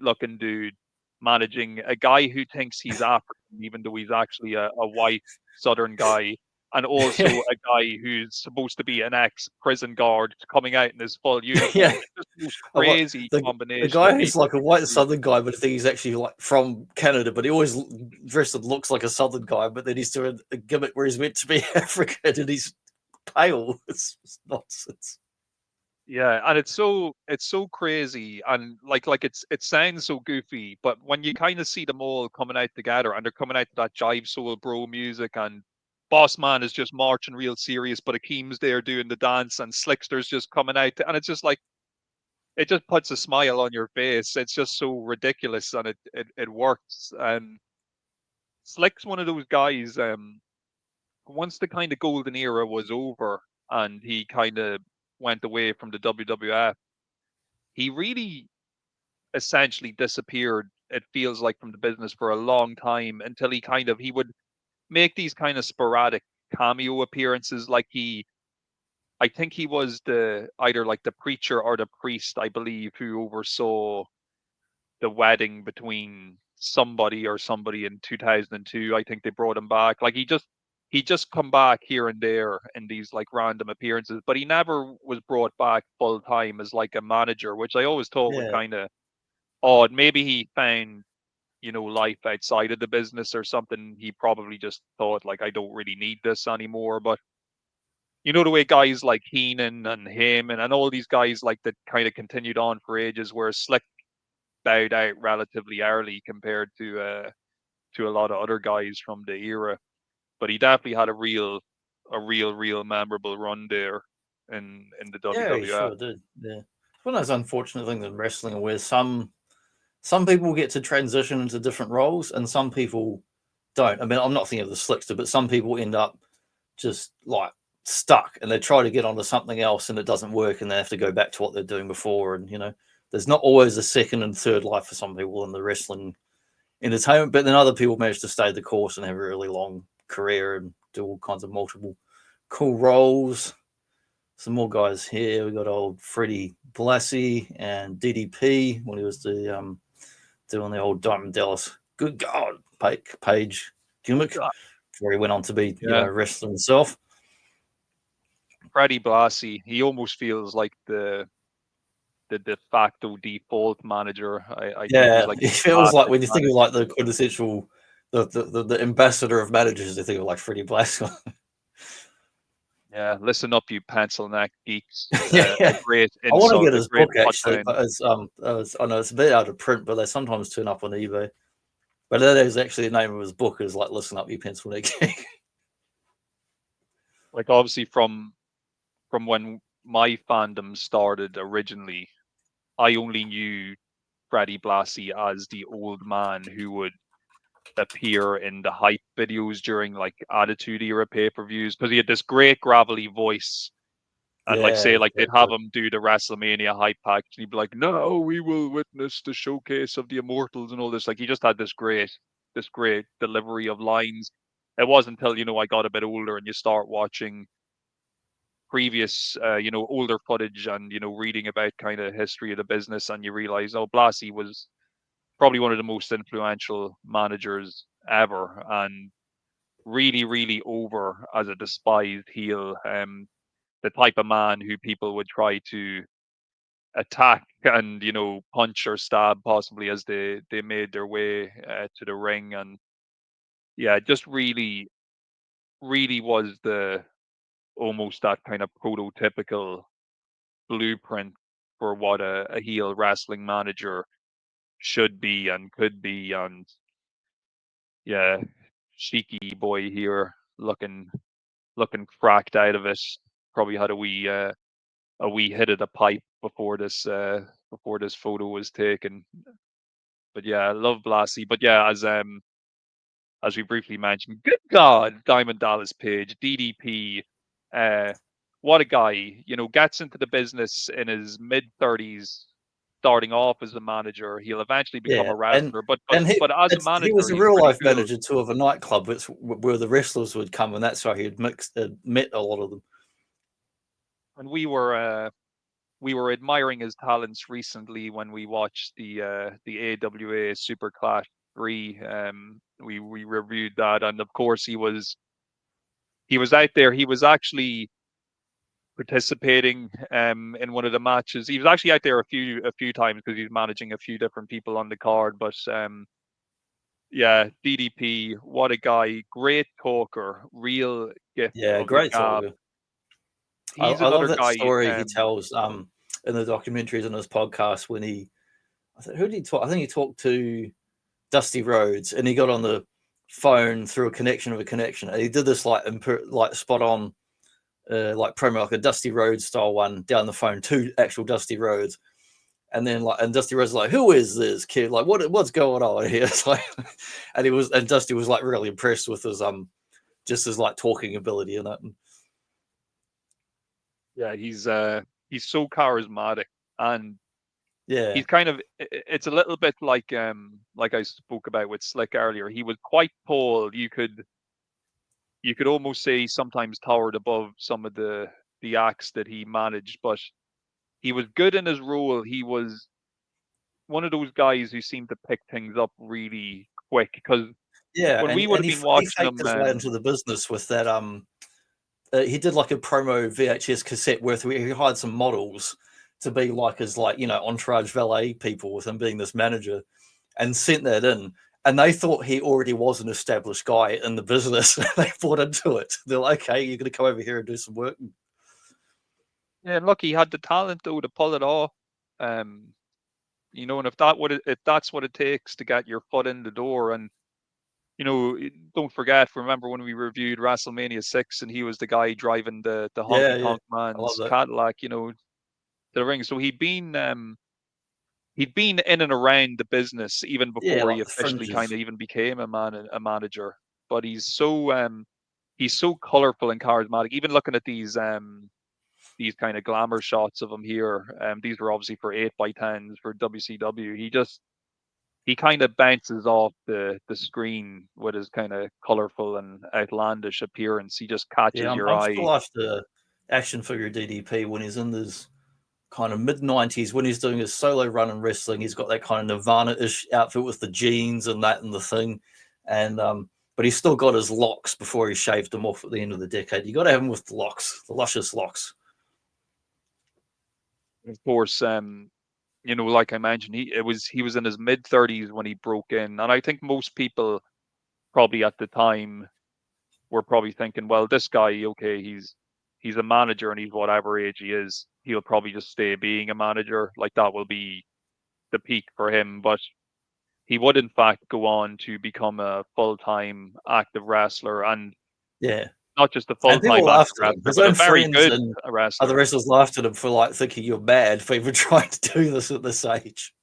looking dude managing a guy who thinks he's African, even though he's actually a white Southern guy, and also a guy who's supposed to be an ex-prison guard coming out in his full uniform. It's just the most crazy combination. The guy who's like a white Southern guy, but I think he's actually like from Canada, but he always dressed and looks like a Southern guy, but then he's doing a gimmick where he's meant to be African and he's pale. It's nonsense. Yeah, and it's so crazy, and like it sounds so goofy, but when you kind of see them all coming out together, and they're coming out to that jive soul bro music, and Boss Man is just marching real serious, but Akeem's there doing the dance, and Slickster's just coming out, and it's just like, it just puts a smile on your face. It's just so ridiculous, and it works. And Slick's one of those guys. Once the kind of golden era was over, and he kind of went away from the WWF, he really essentially disappeared, it feels like, from the business for a long time, until he would make these kind of sporadic cameo appearances. Like I think he was either like the preacher or the priest, I believe, who oversaw the wedding between somebody in 2002. I think they brought him back. Like he just come back here and there in these like random appearances, but he never was brought back full time as like a manager, which I always thought was kind of odd. Maybe he found, you know, life outside of the business or something. He probably just thought, like, I don't really need this anymore. But you know, the way guys like Heenan and him and all these guys like that kind of continued on for ages, where Slick bowed out relatively early compared to a lot of other guys from the era. But he definitely had a real memorable run there in the WWF. Yeah, he sure did. Yeah, it's one of those unfortunate things in wrestling where some people get to transition into different roles and some people don't. I mean, I'm not thinking of the Slickster, but some people end up just like stuck and they try to get onto something else and it doesn't work and they have to go back to what they're doing before. And you know, there's not always a second and third life for some people in the wrestling entertainment, but then other people manage to stay the course and have a really long career and do all kinds of multiple cool roles. Some more guys here. We got old Freddie Blassie and DDP when he was doing the old Diamond Dallas. Good God, Page gimmick before he went on to be you know, wrestler himself. Freddie Blassie, he almost feels like the de facto default manager. I think like, it feels like when you think of like the quintessential the ambassador of managers. I think of like Freddie Blasco. Yeah, listen up, you pencil neck geeks. Yeah, A great I want to insult, get a his great book put actually, down. but I know it's a bit out of print, but they sometimes turn up on eBay. But that is actually the name of his book, is like "Listen Up, You Pencil Neck Geek." Like obviously from when my fandom started originally, I only knew Freddie Blassie as the old man who would appear in the hype videos during like Attitude Era pay-per-views, because he had this great gravelly voice. And like say Yeah, like they'd that's have right. him do the WrestleMania hype pack, and he'd be like, "No, we will witness the showcase of the Immortals and all this." Like he just had this great delivery of lines. It wasn't until I got a bit older and you start watching previous older footage and reading about kind of history of the business, and you realize, oh, Blassie was probably one of the most influential managers ever, and really, really over as a despised heel. The type of man who people would try to attack and punch or stab possibly as they made their way to the ring. And yeah, just really, really was the almost that kind of prototypical blueprint for what a heel wrestling manager should be and could be. And yeah, cheeky boy here looking cracked out of it. Probably had a wee hit of the pipe before this photo was taken. But yeah, I love Blassie. But yeah, as we briefly mentioned, good God, Diamond Dallas Page, DDP, uh, what a guy! Gets into the business in his mid-30s, starting off as a manager. He'll eventually become Yeah, a wrestler, but and as a he manager, was a he's real pretty life cool. manager too of a nightclub, where the wrestlers would come, and that's how he'd met a lot of them. And we were admiring his talents recently when we watched the AWA Super Clash 3. We reviewed that, and of course he was out there. He was actually participating in one of the matches. He was actually out there a few times because he's managing a few different people on the card. But yeah, DDP, what a guy! Great talker, real gift Yeah, of the great gab. talker. He's I love another that guy. story he tells in the documentaries in his podcast when who did he talk? I think he talked to Dusty Rhodes, and he got on the phone through a connection of a connection, and he did this like spot on like promo, like a Dusty Rhodes style one down the phone to actual Dusty Rhodes. And then and Dusty Rhodes was like, "Who is this kid? Like, what's going on here?" It's like, and Dusty was like really impressed with his just his like talking ability and that. Yeah, he's so charismatic, and Yeah, he's kind of it's a little bit like I spoke about with Slick earlier. He was quite tall. You could almost say he sometimes towered above some of the acts that he managed, but he was good in his role. He was one of those guys who seemed to pick things up really quick, because yeah, when we would and have been he watching faked him, his way into the business with that. He did like a promo VHS cassette where he hired some models to be like his entourage valet people with him being this manager, and sent that in. And they thought he already was an established guy in the business. They bought into it. They're like, "Okay, you're going to come over here and do some work." yeah, and look, he had the talent though to pull it off. Um, and if that's what it takes to get your foot in the door. And don't forget, remember when we reviewed WrestleMania 6 and he was the guy driving the Yeah, honky yeah, tonk I love man's that. Cadillac, to the ring. So he'd been in and around the business even Yeah, before he like the officially kind fringes. of even became a manager. But he's so colorful and charismatic. Even looking at these kind of glamour shots of him here, these were obviously for 8x10s for WCW. He kind of bounces off the screen with his kind of colorful and outlandish appearance. He just Yeah, catches I'm, your I'm eye. still after action figure DDP when he's in his kind of mid 90s, when he's doing his solo run in wrestling. He's got that kind of Nirvana-ish outfit with the jeans and that and the thing, and but he's still got his locks before he shaved them off at the end of the decade. You got to have him with the locks, the luscious locks. Of course, like I mentioned, he was in his mid 30s when he broke in, and I think most people probably at the time were probably thinking, well, this guy, okay, he's a manager and he's whatever age he is, he'll probably just stay being a manager. Like that will be the peak for him. But he would in fact go on to become a full-time active wrestler, and Yeah. not just a And full-time people active laughed at him. wrestler, His but a own very friends good and wrestler. other wrestlers laughed at him for like thinking you're bad for even trying to do this at this age.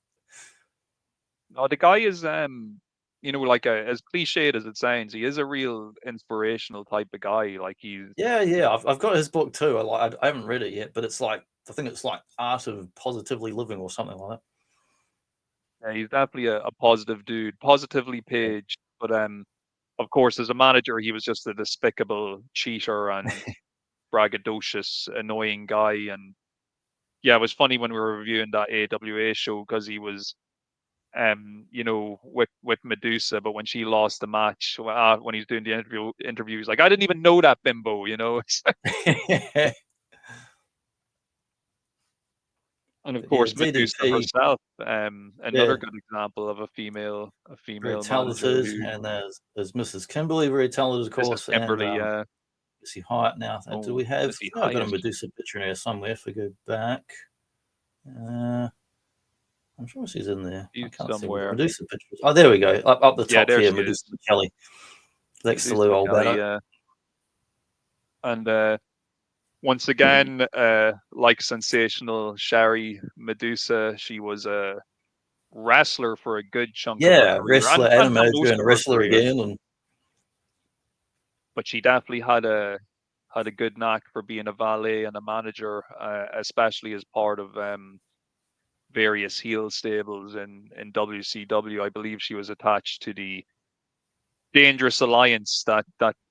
No, the guy is like as cliched as it sounds, he is a real inspirational type of guy. Like he's Yeah. I've got his book too. I haven't read it yet, but it's like I think it's like Art of Positively Living or something like that. he's definitely a positive dude, positively paged, but of course, as a manager, he was just a despicable cheater and braggadocious, annoying guy. And yeah, it was funny when we were reviewing that AWA show because he was, with Medusa, but when she lost the match, when he was doing the interview, he's like, I didn't even know that bimbo, And of course, Medusa DDP, herself, another good example of a female very manager talented, who, and there's Mrs. Kimberly, very talented, of Mrs. course, and Kimberly, Missy Hyatt now. And do we have? Missy I've got a Hyatt. Medusa picture here somewhere. If we go back, I'm sure she's in there. I can't see where the Somewhere. Medusa picture is. Oh, there we go. Up the Yeah, top there here, she Medusa is. Kelly. Next to Lou Albano. And once again, like sensational Shari Medusa, she was a wrestler for a good chunk of her career, wrestler, and for animator, most and of her wrestler career. again. But she definitely had a good knack for being a valet and a manager, especially as part of various heel stables in WCW. I believe she was attached to the Dangerous Alliance, that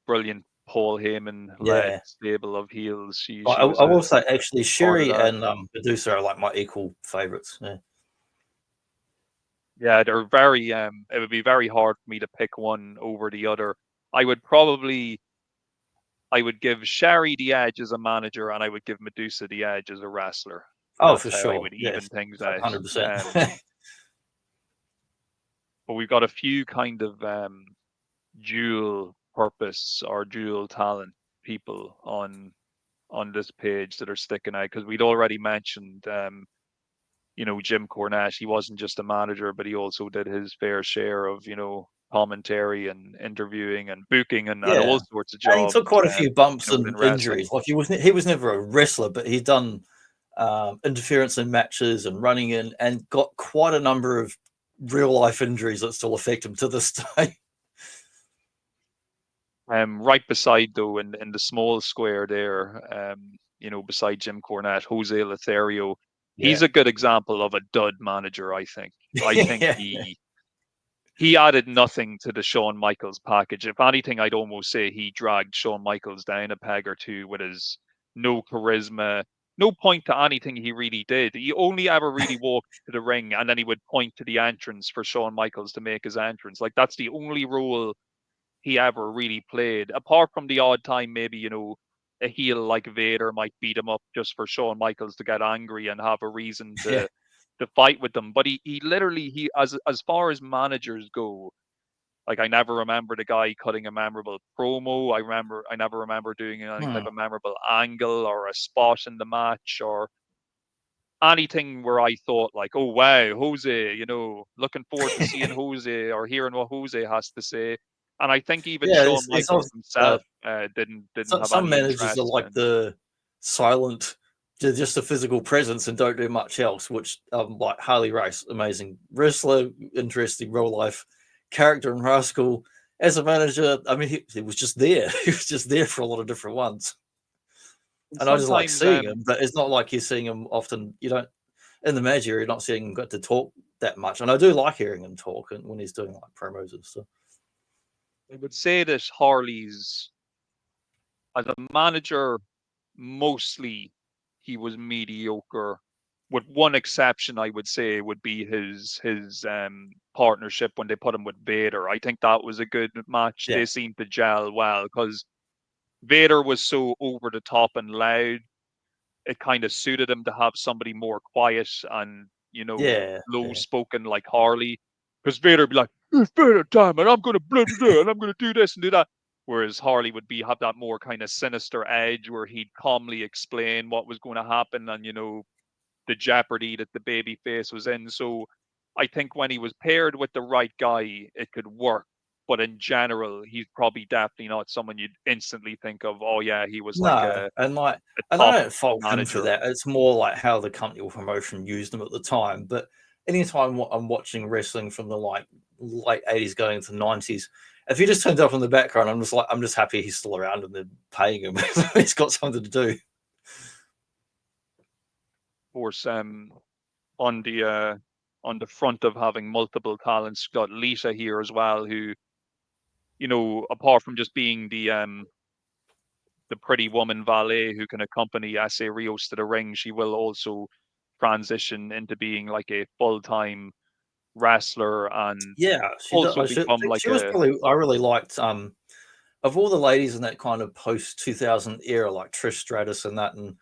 brilliant Paul Heyman led stable of heels. She I was will say, actually, part of Sherry that. and Medusa are like my equal favorites. Yeah, they're very. It would be very hard for me to pick one over the other. I would give Sherry the edge as a manager, and I would give Medusa the edge as a wrestler. Oh, That's for how I sure. would Yes, even things out. 100%. But we've got a few kind of dual purpose or dual talent people on this page that are sticking out, because we'd already mentioned Jim Cornette. He wasn't just a manager, but he also did his fair share of commentary and interviewing and booking and all sorts of jobs. And he took quite a few bumps and wrestling. injuries. Like he was never a wrestler, but he'd done interference in matches and running in, and got quite a number of real life injuries that still affect him to this day. Right beside, though, in the small square there, beside Jim Cornette, Jose Lothario, he's a good example of a dud manager, I think. I think he added nothing to the Shawn Michaels package. If anything, I'd almost say he dragged Shawn Michaels down a peg or two with his no charisma, no point to anything he really did. He only ever really walked to the ring, and then he would point to the entrance for Shawn Michaels to make his entrance. Like, that's the only role he ever really played, apart from the odd time maybe a heel like Vader might beat him up just for Shawn Michaels to get angry and have a reason to fight with them. But he literally, as far as managers go, like, I never remember the guy cutting a memorable promo. I never remember doing any type of memorable angle or a spot in the match or anything where I thought like, oh wow, Jose, looking forward to seeing Jose or hearing what Jose has to say. And I think even Shawn Michaels himself didn't have some any managers interest are like the silent, just a physical presence and don't do much else, which like Harley Race, amazing wrestler, interesting real life character in high school. As a manager, I mean, he was just there. He was just there for a lot of different ones. And I just like seeing him, but it's not like you're seeing him often. You don't, in the manager, you're not seeing him get to talk that much. And I do like hearing him talk and when he's doing like promos and stuff. I would say that Harley's, as a manager, mostly he was mediocre, with one exception. I would say would be his partnership when they put him with Vader. I think that was a good match. They seemed to gel well because Vader was so over the top and loud. It kind of suited him to have somebody more quiet and low spoken like Harley, because Vader would be like, it's better time, and I'm gonna blah, blah, blah, and I'm gonna do this and do that. Whereas Harley would have that more kind of sinister edge where he'd calmly explain what was going to happen and the jeopardy that the baby face was in. So I think when he was paired with the right guy, it could work. But in general, he's probably definitely not someone you'd instantly think of. Oh yeah, he was like No, and a I top don't fault him for manager. that. It's more like how the company or promotion used him at the time. But anytime I'm watching wrestling from the late 80s going into the 90s, if he just turns up in the background, I'm just happy he's still around and they're paying him. He's got something to do. Of course, on the front of having multiple talents, got Lita here as well, who, apart from just being the pretty woman valet who can accompany Ase Rios to the ring, she will also transition into being like a full-time wrestler and Yeah, she also does. become like She was probably, I really liked of all the ladies in that kind of post 2000 era, like Trish Stratus and that, and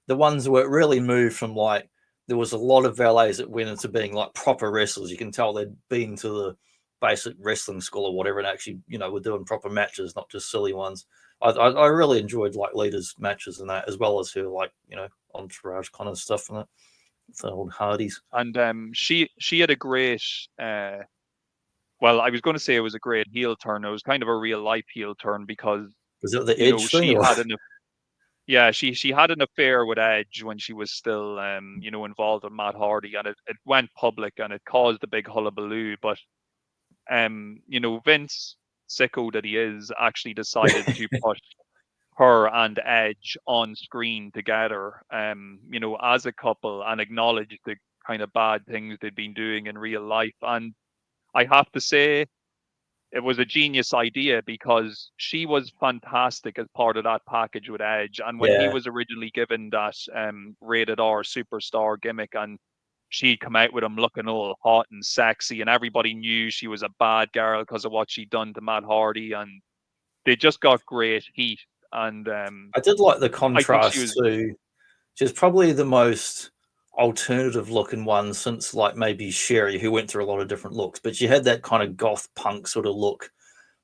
the ones where it really moved from like there was a lot of valets that went into being like proper wrestlers. You can tell they'd been to the basic wrestling school or whatever, and actually, were doing proper matches, not just silly ones. I really enjoyed like Lita's matches and that, as well as her like entourage kind of stuff and that. The old Hardys. And she had a great well, I was going to say it was a great heel turn. It was kind of a real life heel turn because Was it the Edge thing? she Or? had she had an affair with Edge when she was still involved with Matt Hardy, and it went public and it caused a big hullabaloo. But Vince, sicko that he is, actually decided to put her and Edge on screen together, as a couple, and acknowledge the kind of bad things they'd been doing in real life. And I have to say, it was a genius idea because she was fantastic as part of that package with Edge. And when he Yeah, was originally given that rated R superstar gimmick, and she'd come out with him looking all hot and sexy, and everybody knew she was a bad girl because of what she'd done to Matt Hardy, and they just got great heat. And I did like the I think she contrast was, to. She's probably the most alternative looking one since like maybe Sherry, who went through a lot of different looks, but she had that kind of goth punk sort of look,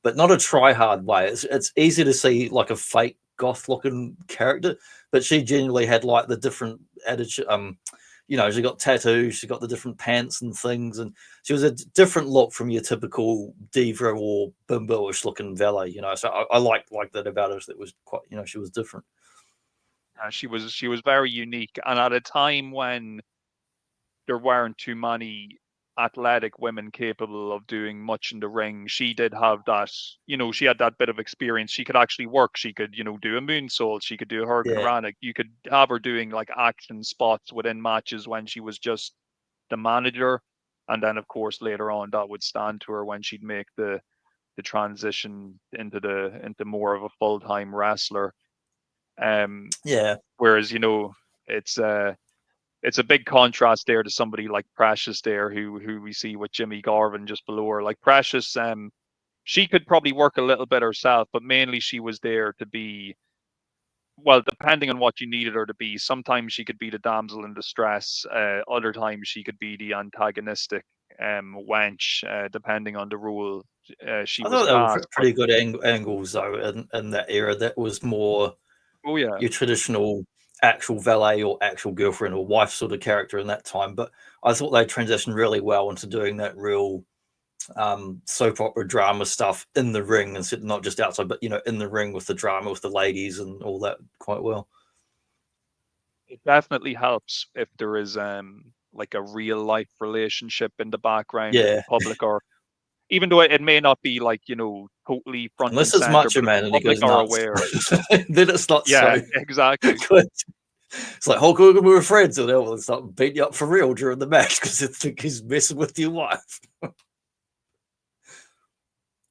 but not a try hard way. It's easy to see like a fake goth looking character, but she genuinely had like the different attitude. She got tattoos, she got the different pants and things, and she was a different look from your typical diva or bimbo-ish looking valet. So I like that about her. That was quite, she was different. she was very unique, and at a time when there weren't too many athletic women capable of doing much in the ring, she did have that. She had that bit of experience. She could actually work. She could, do a moonsault. She could do a hurricane Yeah, rana. You could have her doing like action spots within matches when she was just the manager, and then of course later on that would stand to her when she'd make the transition into more of a full-time wrestler. yeah, Whereas it's it's a big contrast there to somebody like Precious there, who we see with Jimmy Garvin just below her. Like Precious, she could probably work a little bit herself, but mainly she was there to be, well, depending on what you needed her to be. Sometimes she could be the damsel in distress. Other times she could be the antagonistic wench, depending on the role she I was thought they were cast. But pretty good angles though in that era. That was more oh yeah, your traditional actual valet or actual girlfriend or wife sort of character in that time. But I thought they transitioned really well into doing that real soap opera drama stuff in the ring, and not just outside, but in the ring with the drama with the ladies and all that quite well. it definitely helps if there is like a real life relationship in the background that Yeah, the public are, even though it may not be like totally front and unless it's center, Macho but if Man the and he public goes are nuts, aware. then it's not Yeah, so exactly. good. It's like Hulk Hogan, we were friends, and they'll start beating you up for real during the match because they think he's messing with your wife. I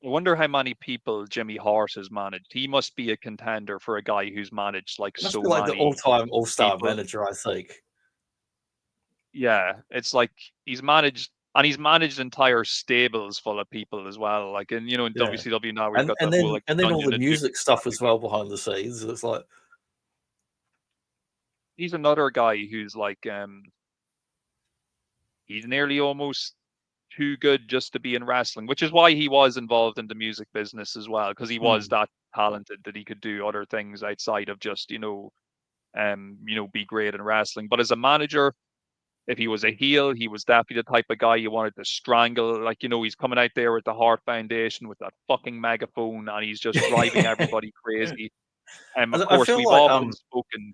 wonder how many people Jimmy Hart has managed. He must be a contender for a guy who's managed like He must so be like the many all-time all-star people. manager, I think. Yeah, it's like he's managed entire stables full of people as well. Like in Yeah, WCW now we've and got the and whole then like and then all Dungeon the of Doom music stuff as thing. well behind the scenes. It's like, He's another guy who's like he's nearly almost too good just to be in wrestling, which is why he was involved in the music business as well, because he was that talented that he could do other things outside of just, be great in wrestling. But as a manager, if he was a heel, he was definitely the type of guy you wanted to strangle. Like, he's coming out there with the Heart Foundation with that fucking megaphone, and he's just driving everybody crazy. Of I course, feel we've like often spoken.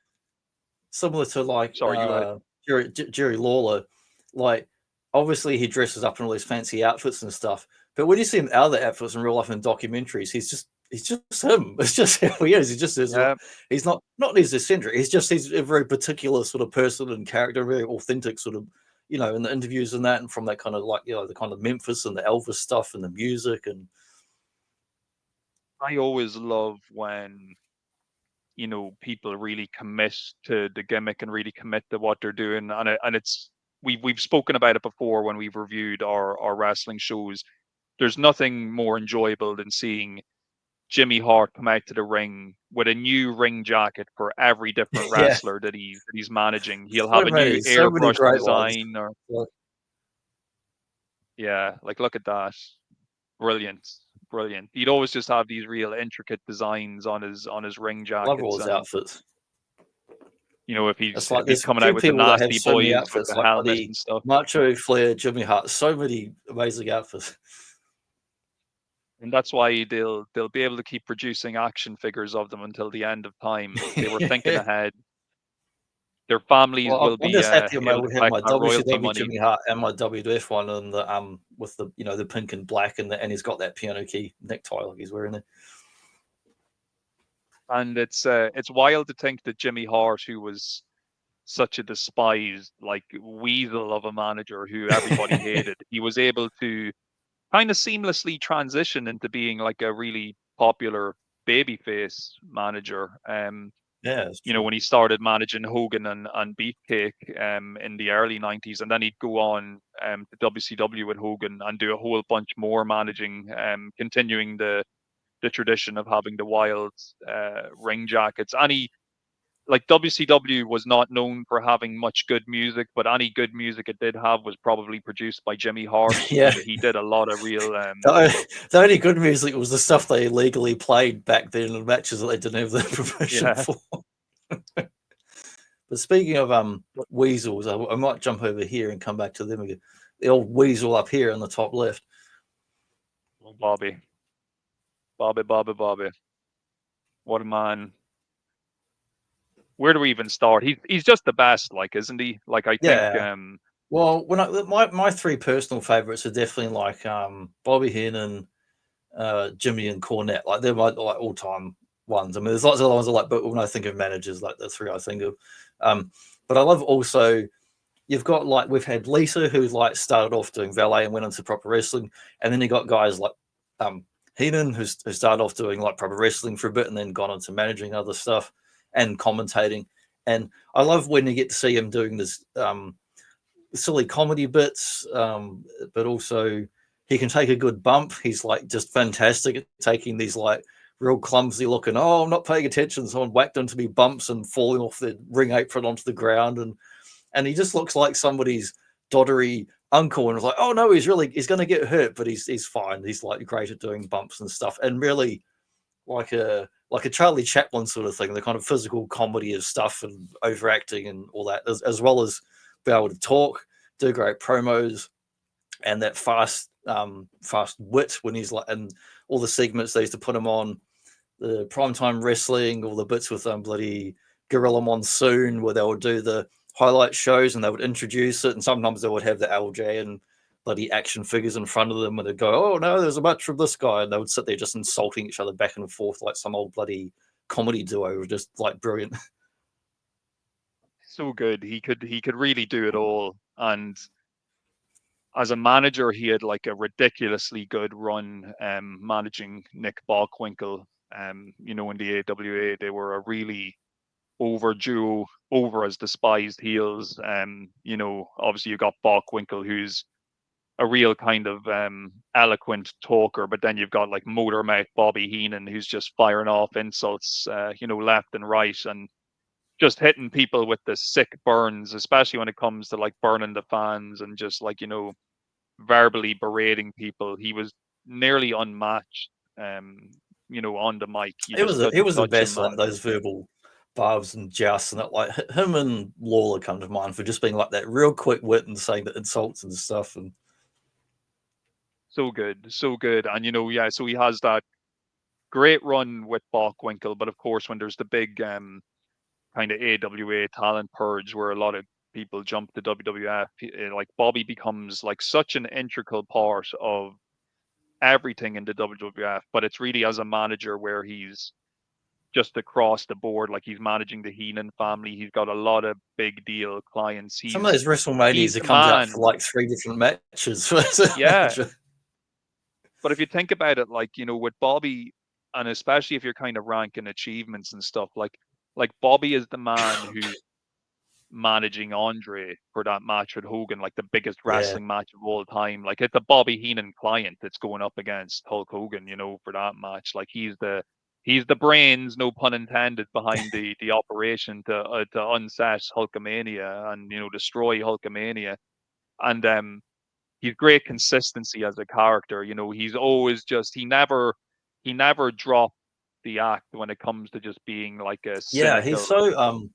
similar to like Sorry, you go ahead. Jerry Lawler, like obviously he dresses up in all these fancy outfits and stuff, but when you see him out of the outfits in real life in documentaries, he's just him. It's just how he is. He just is. Yeah. He's not he's eccentric. He's a very particular sort of person and character, very authentic sort of, in the interviews and that, and from that kind of like, the kind of Memphis and the Elvis stuff and the music. And I always love when people really commit to the gimmick and really commit to what they're doing, and it's we've spoken about it before when we've reviewed our wrestling shows. There's nothing more enjoyable than seeing Jimmy Hart come out to the ring with a new ring jacket for every different yeah, wrestler that he's managing. He'll have a new so many airbrush great design, ones. or like look at that, brilliant. He'd always just have these real intricate designs on his ring Love all jackets, his and outfits. if It's he's like there's coming few out with the people that have nasty so many boys with outfits, the like helmet the and stuff. Macho, Flair, Jimmy Hart, so many amazing outfits. And that's why they'll be able to keep producing action figures of them until the end of time. They were thinking ahead. Their families Well, will I'm be just happy I able to would have collect my that royalty WCW money. Jimmy Hart and my WWF one, and the with the the pink and black, and he's got that piano key necktie like he's wearing it. And it's wild to think that Jimmy Hart, who was such a despised, like, weasel of a manager who everybody hated, he was able to kind of seamlessly transition into being like a really popular babyface manager. Yeah, it's true. When he started managing Hogan and Beefcake in the early 90s, and then he'd go on to WCW with Hogan and do a whole bunch more managing, continuing the tradition of having the wild ring jackets. Like, WCW was not known for having much good music, but any good music it did have was probably produced by Jimmy Hart, Yeah. and he did a lot of real. The only good music was the stuff they illegally played back then in matches that they didn't have the permission Yeah. for. But speaking of weasels, I might jump over here and come back to them again. The old weasel up here in the top left. Bobby. What a man. Where do we even start? He's just the best, like, isn't he? Like, I think. Yeah. Well, my three personal favorites are definitely like Bobby Heenan, Jimmy, and Cornette. Like, they're my like all time ones. I mean, there's lots of other ones I like, but when I think of managers, like the three I think of. But I love also, you've got like, we've had Lisa, who like started off doing valet and went into proper wrestling, and then you got guys like Heenan, who started off doing like proper wrestling for a bit and then gone into managing other stuff and commentating. And I love when you get to see him doing this silly comedy bits, but also he can take a good bump. He's like just fantastic at taking these like real clumsy looking, oh, I'm not paying attention, someone whacked into me bumps and falling off the ring apron onto the ground, and he just looks like somebody's doddery uncle, and it's like, oh no, he's going to get hurt, but he's fine. He's like great at doing bumps and stuff, and really like a Charlie Chaplin sort of thing, the kind of physical comedy of stuff and overacting and all that, as well as be able to talk, do great promos, and that fast wit when he's like, and all the segments they used to put him on, the primetime wrestling, all the bits with bloody Gorilla Monsoon, where they would do the highlight shows and they would introduce it, and sometimes they would have the LJ and bloody action figures in front of them, and they'd go, oh no, there's a match from this guy, and they would sit there just insulting each other back and forth like some old bloody comedy duo. Just like brilliant. So good. He could really do it all. And as a manager, he had like a ridiculously good run managing Nick Bockwinkel. In the AWA, they were a really over as despised heels. Obviously you got Bockwinkel, who's a real kind of eloquent talker, but then you've got like Motormouth Bobby Heenan, who's just firing off insults, left and right, and just hitting people with the sick burns, especially when it comes to like burning the fans and just like, verbally berating people. He was nearly unmatched, you know, on the mic. He He just was couldn't the touch him, best, like man. those verbal barbs and jousts and that. Like him and Lawler come to mind for just being like that real quick wit and saying the insults and stuff. And So good, so good. And you know, yeah, so he has that great run with Bockwinkel, but of course, when there's the big kind of AWA talent purge where a lot of people jump to WWF, like Bobby becomes like such an integral part of everything in the WWF. But it's really as a manager where he's just across the board, like he's managing the Heenan family. He's got a lot of big deal clients. some of those WrestleManias, He's he the comes out for man. like 3 different matches. Yeah. But if you think about it, like, you know, with Bobby, and especially if you're kind of ranking achievements and stuff, like Bobby is the man who's managing Andre for that match with Hogan, like the biggest Yeah. wrestling match of all time. Like it's a Bobby Heenan client that's going up against Hulk Hogan, you know, for that match. Like he's the brains, no pun intended, behind the operation to unset Hulkamania and, you know, destroy Hulkamania. And he's great consistency as a character. You know, he's always just he never dropped the act when it comes to just being like a Yeah, cynical.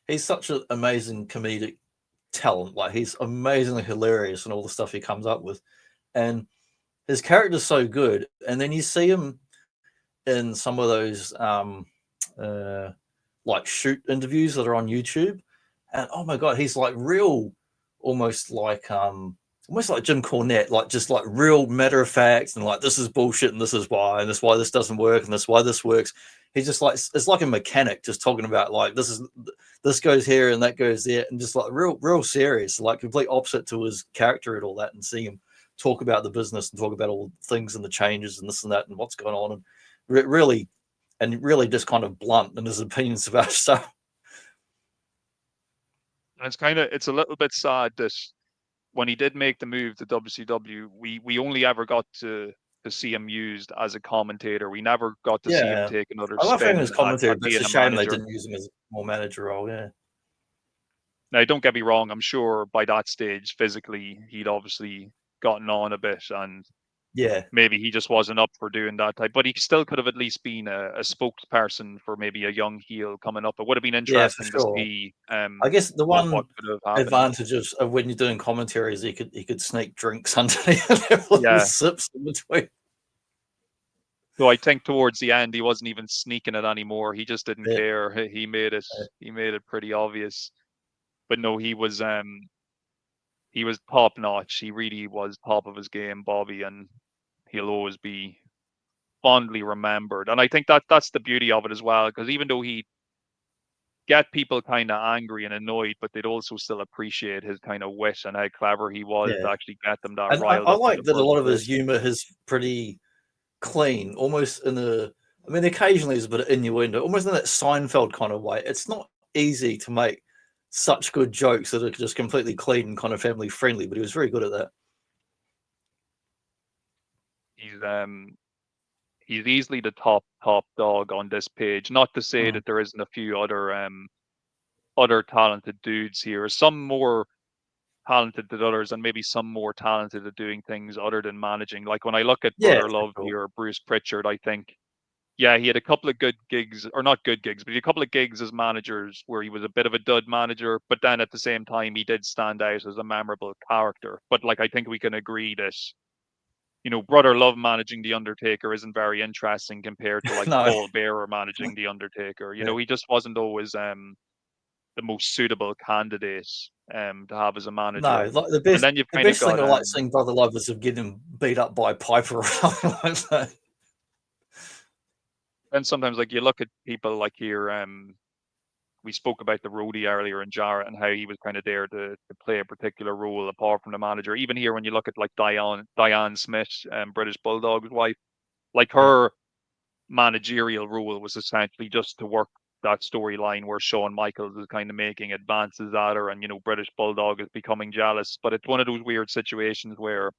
he's such an amazing comedic talent. Like he's amazingly hilarious and all the stuff he comes up with. And his character's so good. And then you see him in some of those like shoot interviews that are on YouTube. And oh my god, he's like real, almost like Jim Cornette, like just like real matter of fact, and like this is bullshit and this is why, and this is why this doesn't work, and this is why this works. He's just like it's like a mechanic just talking about like this goes here and that goes there, and just like real serious, like complete opposite to his character and all that, and seeing him talk about the business and talk about all the things and the changes and this and that and what's going on, and really just kind of blunt in his opinions about stuff. And it's a little bit sad that when he did make the move to WCW, we only ever got to see him used as a commentator. We never got to see him Yeah, take another I love him as spin commentator, at but it's being a a shame they manager. didn't use him as a more manager role. Yeah. Now, don't get me wrong. I'm sure by that stage, physically, he'd obviously gotten on a bit, and Yeah. maybe he just wasn't up for doing that type. But he still could have at least been a spokesperson for maybe a young heel coming up. It would have been Yeah, for interesting to sure. see I guess the what one could have happened. advantage of when you're doing commentary is he could sneak drinks underneath little Yeah. sips in between. So I think towards the end he wasn't even sneaking it anymore. He just didn't Yeah. care. He made it pretty obvious. But no, he was top notch. He really was top of his game, Bobby, and he'll always be fondly remembered. And I think that's the beauty of it as well, because even though he get people kind of angry and annoyed, but they'd also still appreciate his kind of wit and how clever he was to Yeah. actually get them that And riled I up in like the that a first lot of his place. humor is pretty clean, almost in a I mean occasionally there's a bit of innuendo, almost in that Seinfeld kind of way. It's not easy to make such good jokes that are just completely clean and kind of family friendly, but he was very good at that. He's easily the top dog on this page. Not to say Mm. that there isn't a few other talented dudes here. Some more talented than others, and maybe some more talented at doing things other than managing. Like when I look at Yeah, Brother for Love sure. here, Bruce Pritchard, I think, yeah, he had a couple of good gigs, or not good gigs, but he had a couple of gigs as managers where he was a bit of a dud manager, but then at the same time, he did stand out as a memorable character. But like, I think we can agree that, you know, Brother Love managing The Undertaker isn't very interesting compared to like No. Paul Bearer managing The Undertaker. You Yeah. know, he just wasn't always the most suitable candidate to have as a manager. No, like the And best then you've the kind of best thing got I like seeing Brother Love is of getting him beat up by Piper or something like that. and sometimes like you look at people like here, we spoke about the roadie earlier in Jarrett and how he was kind of there to play a particular role apart from the manager. Even here, when you look at like Diane Smith, British Bulldog's wife, like Yeah. her managerial role was essentially just to work that storyline where Shawn Michaels is kind of making advances at her, and you know British Bulldog is becoming jealous. But it's one of those weird situations where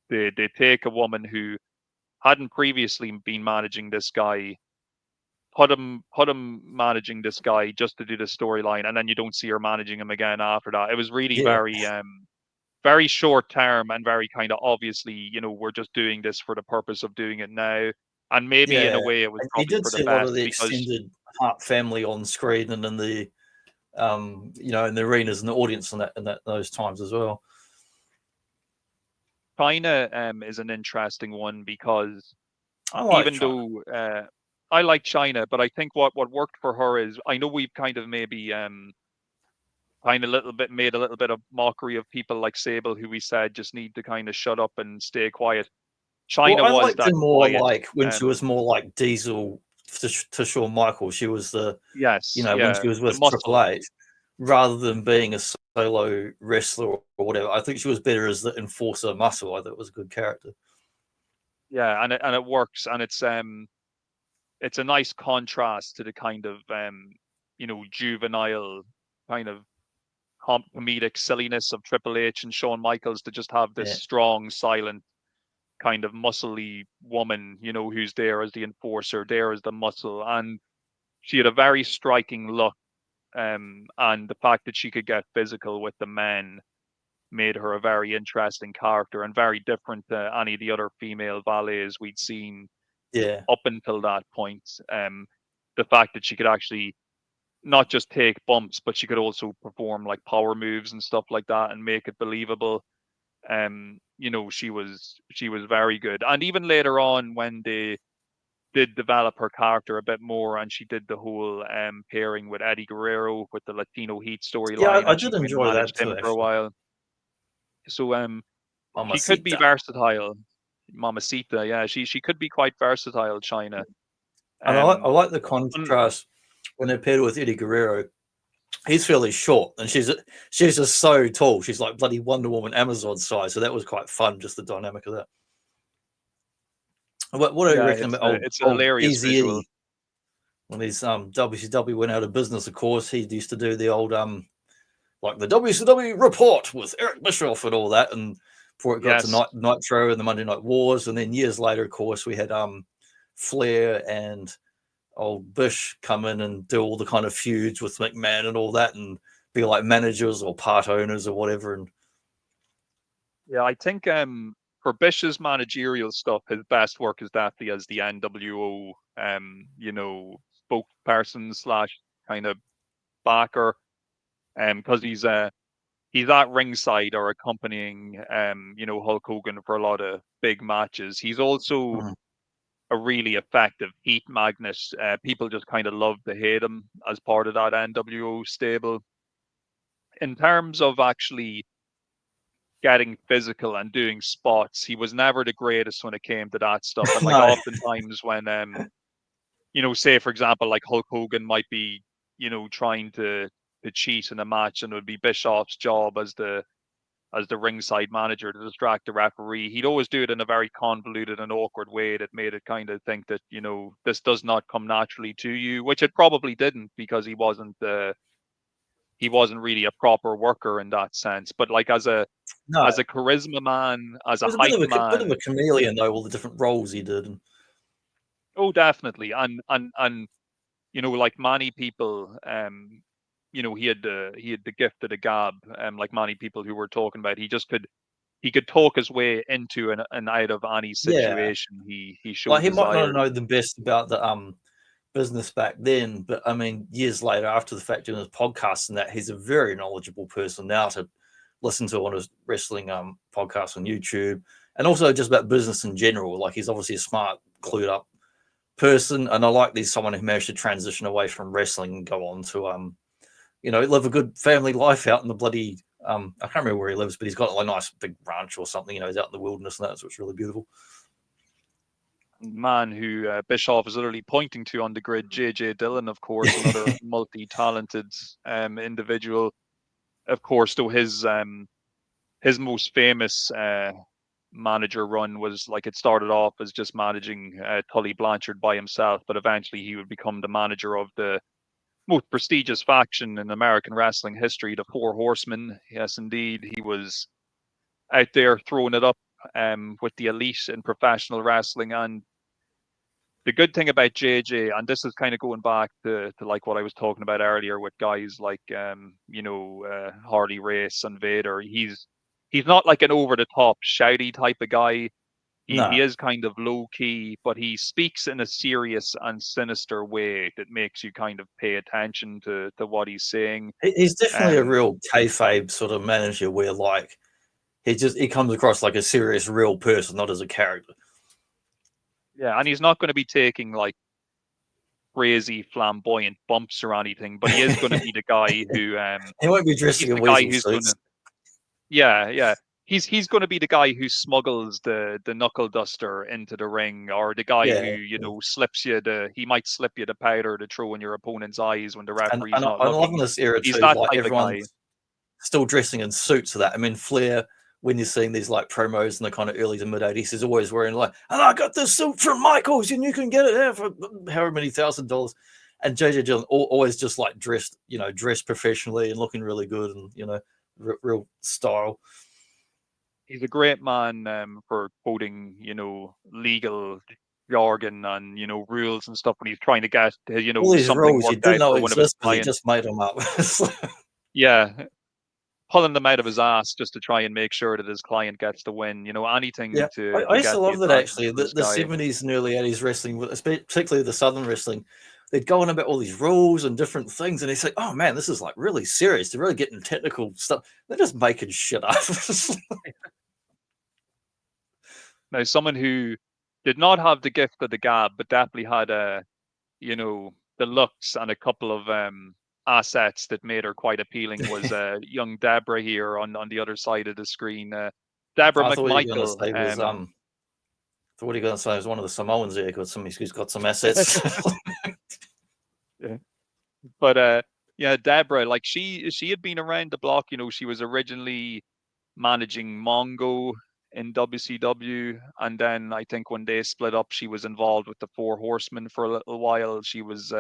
they take a woman who hadn't previously been managing this guy, put him managing this guy just to do the storyline, and then you don't see her managing him again after that. It was really Yeah. very short term and very kind of obviously, you know, we're just doing this for the purpose of doing it now. And maybe in a way it was And you probably did for the see a lot of best the because extended Hart family on screen and in the you know, in the arenas and the audience and those times as well. China is an interesting one because I like even China. though I like China, but I think what worked for her is I know we've kind of maybe kind of made a little bit of mockery of people like Sable, who we said just need to kind of shut up and stay quiet. Well, China I was liked her that more quiet. like when she was more like Diesel to Shawn Michaels. She was the, you Yes, know, when yeah, she was the with Triple muscle. H, rather than being a solo wrestler or whatever. I think she was better as the enforcer muscle. I thought it was a good character. Yeah, and it works, and it's a nice contrast to the kind of you know, juvenile kind of comedic silliness of Triple H and Shawn Michaels to just have this Yeah. strong, silent, kind of muscly woman, you know, who's there as the enforcer, there as the muscle. And she had a very striking look. And the fact that she could get physical with the men made her a very interesting character and very different to any of the other female valets we'd seen Yeah. up until that point. The fact that she could actually not just take bumps, but she could also perform like power moves and stuff like that and make it believable. You know, she was very good. And even later on, when they did develop her character a bit more, and she did the whole pairing with Eddie Guerrero with the Latino Heat Yeah, storyline, I and she did kind of enjoy that managed him too, for a actually. while. So she could be Mamacita. versatile. Mamacita, yeah, she could be quite versatile, China. And I Um, like the un- contrast when they paired with Eddie Guerrero. He's fairly short, and she's just so tall. She's like bloody Wonder Woman Amazon size. So that was quite fun, just the dynamic of that. What do you yeah, reckon about it's a old hilarious Easy visual. E? When his WCW went out of business, of course, he used to do the old like the WCW report with Eric Bischoff and all that, and before it got Yes, to Nitro and the Monday Night Wars, and then years later, of course, we had Flair and old Bish come in and do all the kind of feuds with McMahon and all that, and be like managers or part owners or whatever. And yeah, I think for Bish's managerial stuff, his best work is definitely as the NWO you know, spokesperson slash kind of backer, because he's at ringside or accompanying you know, Hulk Hogan for a lot of big matches. He's also a really effective heat magnet. People just kind of love to hate him as part of that NWO stable. In terms of actually getting physical and doing spots, he was never the greatest when it came to that stuff. And like no, oftentimes when you know, say for example, like Hulk Hogan might be, you know, trying to cheat in a match, and it would be Bischoff's job as the ringside manager to distract the referee. He'd always do it in a very convoluted and awkward way that made it kind of think that, you know, this does not come naturally to you, which it probably didn't, because he wasn't really a proper worker in that sense. But like no, as a charisma man, as he a was a hype bit of man, a chameleon though. All the different roles he did. And oh definitely. And you know, like many people, you know, he had the gift of the gab, like many people who were talking about. He could talk his way into and out of any yeah, situation he like showed he might not desire. know the best about the business back then, but I mean, years later, after the fact, doing his podcast and that, he's a very knowledgeable person now to listen to on his wrestling podcast on YouTube, and also just about business in general. Like he's obviously a smart, clued up person, and I like there's someone who managed to transition away from wrestling and go on to you know, live a good family life out in the bloody I can't remember where he lives, but he's got like a nice big ranch or something. You know, he's out in the wilderness and that, so it's really beautiful. Man who Bischoff is literally pointing to on the grid, JJ Dillon, of course, another multi-talented individual. Of course, though his most famous manager run was like, it started off as just managing Tully Blanchard by himself, but eventually he would become the manager of the most prestigious faction in American wrestling history, the Four Horsemen. Yes, indeed, he was out there throwing it up with the elite in professional wrestling. And the good thing about JJ, and this is kind of going back to like what I was talking about earlier with guys like you know, Harley Race and Vader. he's not like an over the top shouty type of guy. He No, is kind of low key, but he speaks in a serious and sinister way that makes you kind of pay attention to what he's saying. he's definitely a real kayfabe sort of manager where like he comes across like a serious real person, not as a character. Yeah, and he's not going to be taking like crazy flamboyant bumps or anything, but he is going to be the guy who He won't be dressing he's in the guy weasel who's going suits. to yeah. He's going to be the guy who smuggles the knuckle duster into the ring, or the guy who, you know, he might slip you the powder to throw in your opponent's eyes when the And referee's not I'm loving looking. this era He's too. that Like type of guy. everyone's still dressing in suits of that. I mean, Flair, when you're seeing these like promos in the kind of early to mid 80s, is always wearing like, and I got this suit from Michaels, and you can get it there for however many $1,000. And JJ Dillon always just like dressed professionally and looking really good, and real style. He's a great man for quoting, you know, legal jargon and, you know, rules and stuff when he's trying to get, you All know, these something rules you worked didn't out know for one of his exist because he clients. just made them up. Yeah, pulling them out of his ass just to try and make sure that his client gets the win. You know, anything Yeah, to I used to get the love that advantage actually. for this The guy. 70s and early 80s wrestling, particularly the Southern wrestling, they'd go on about all these rules and different things, and they say, "Oh man, this is like really serious. They're really getting technical stuff. They're just making shit up." Now, someone who did not have the gift of the gab, but definitely had you know, the looks and a couple of assets that made her quite appealing was young Deborah here on the other side of the screen. Deborah I thought what you were going to McMichael. say was what are you going to say? Was one of the Samoans there who's got some assets. Yeah. But yeah, Deborah, like she had been around the block. You know, she was originally managing Mongo in WCW, and then I think when they split up, she was involved with the Four Horsemen for a little while. She was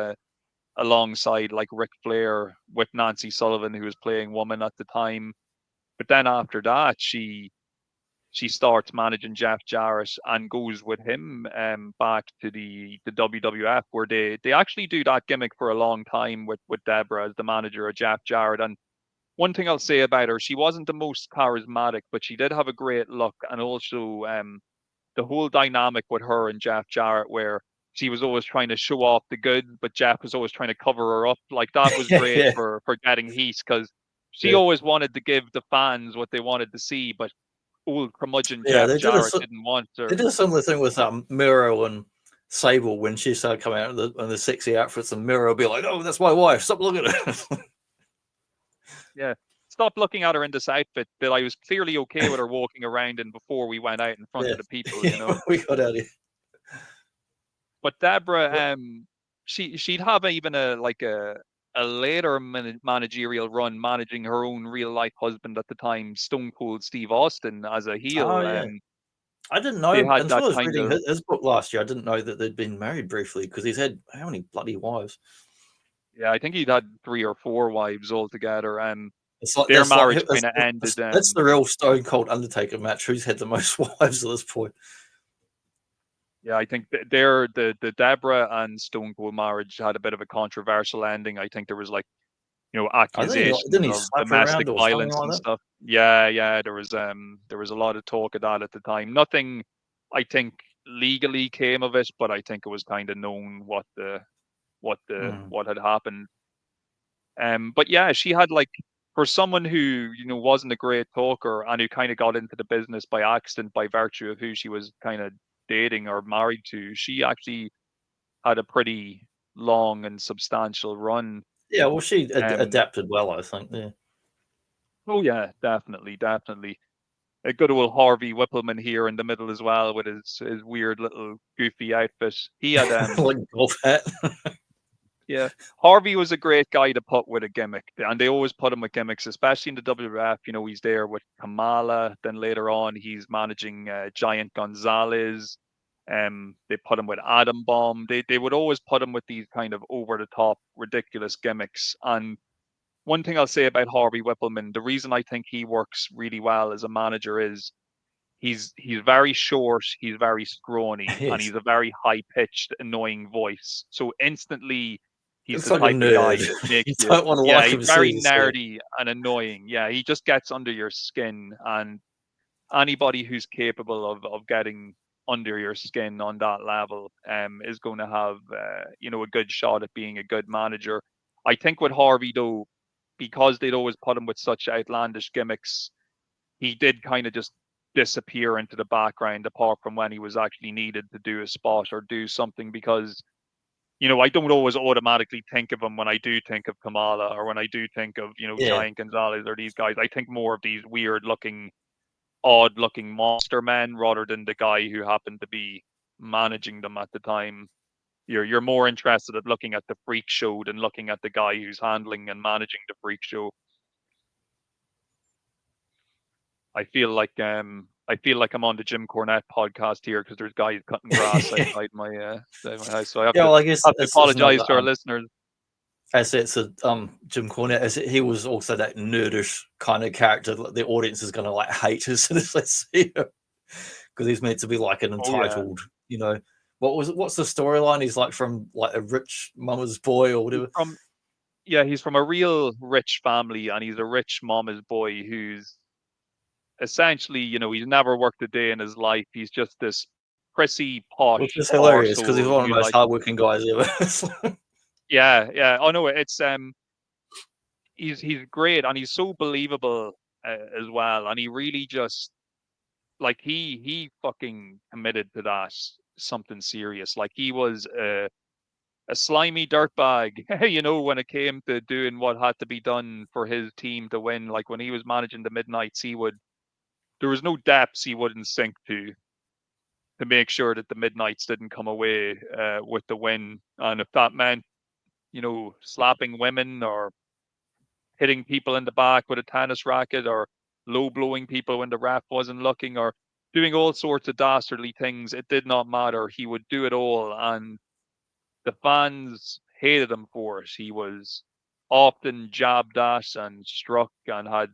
alongside like Ric Flair with Nancy Sullivan, who was playing woman at the time. But then after that, she starts managing Jeff Jarrett and goes with him back to the WWF, where they actually do that gimmick for a long time with Deborah as the manager of Jeff Jarrett. And one thing I'll say about her, she wasn't the most charismatic, but she did have a great look, and also the whole dynamic with her and Jeff Jarrett, where she was always trying to show off the good, but Jeff was always trying to cover her up. Like that was great yeah, for getting heat, because she yeah, always wanted to give the fans what they wanted to see, but old curmudgeon yeah. Jeff Jarrett didn't want They her. did a similar thing with Miro and Sable when she started coming out in the sexy outfits, and Miro would be like, "Oh, that's my wife. Stop looking at her." Yeah. Stop looking at her in this outfit that I was clearly okay with her walking around in before we went out in front Yeah, of the people, you yeah. know. We got out of here. But Deborah, What? she'd have even a later managerial run managing her own real life husband at the time, Stone Cold Steve Austin, as a Oh heel. yeah. I didn't They know had until that I was kind reading of his book last year. I didn't know that they'd been married briefly because he's had how many bloody wives? yeah, I think he'd had 3 or 4 wives altogether. It's like Their that's like marriage kind of ended. that's the real Stone Cold Undertaker match. Who's had the most wives at this point? Yeah, I think the Deborah and Stone Cold marriage had a bit of a controversial ending. I think there was like, you know, I think accusations didn't he of slap her domestic around or something violence like and that? stuff. Yeah, there was a lot of talk of that at the time. Nothing, I think, legally came of it, but I think it was kind of known Hmm. what had happened. But yeah, she had like, for someone who, you know, wasn't a great talker and who kind of got into the business by accident by virtue of who she was kind of dating or married to, she actually had a pretty long and substantial run. Yeah, well, she Um, adapted well, I think. Yeah, oh yeah, definitely. A good old Harvey Whippleman here in the middle as well with his weird little goofy outfit. He had like golf hat. yeah, Harvey was a great guy to put with a gimmick, and they always put him with gimmicks, especially in the WWF. You know, he's there with Kamala. Then later on, he's managing Giant Gonzalez. They put him with Adam Bomb. They would always put him with these kind of over the top, ridiculous gimmicks. And one thing I'll say about Harvey Whippleman, the reason I think he works really well as a manager is he's very short, he's very scrawny, and Yes. he's a very high pitched, annoying voice. So instantly he's It's the like a type of guy nerd. that makes You you, don't want to yeah, like he's him as soon very as you see him. nerdy and annoying. Yeah, he just gets under your skin, and anybody who's capable of getting under your skin on that level is going to have a good shot at being a good manager. I think with Harvey though, because they'd always put him with such outlandish gimmicks, he did kind of just disappear into the background apart from when he was actually needed to do a spot or do something, because I don't always automatically think of him when I do think of Kamala or when I do think of Giant Gonzalez or these guys. I think more of these weird looking, odd looking monster men rather than the guy who happened to be managing them at the time. You're more interested at looking at the freak show than looking at the guy who's handling and managing the freak show. I feel like I'm on the Jim Cornette podcast here because there's guys cutting grass outside my house, so I have Yeah, to well, I guess it's apologize another to our listeners. facets of Jim Cornette. He was also that nerdish kind of character that the audience is going to like hate as soon as they see him, because he's meant to be like an entitled, what's the storyline? He's like from like a rich mama's boy or whatever. He's from a real rich family, and he's a rich mama's boy who's essentially, he's never worked a day in his life. He's just this prissy, posh, Which is hilarious because he's arsehole one of the who, most hardworking guys ever. yeah. Oh no, it's he's great, and he's so believable as well, and he really just like he fucking committed to that something serious. Like he was a slimy dirtbag, when it came to doing what had to be done for his team to win. Like when he was managing the Midnights, there was no depths he wouldn't sink to make sure that the Midnights didn't come away with the win. And if that meant, slapping women or hitting people in the back with a tennis racket or low blowing people when the ref wasn't looking or doing all sorts of dastardly things, it did not matter. He would do it all. And the fans hated him for it. He was often jabbed at and struck and had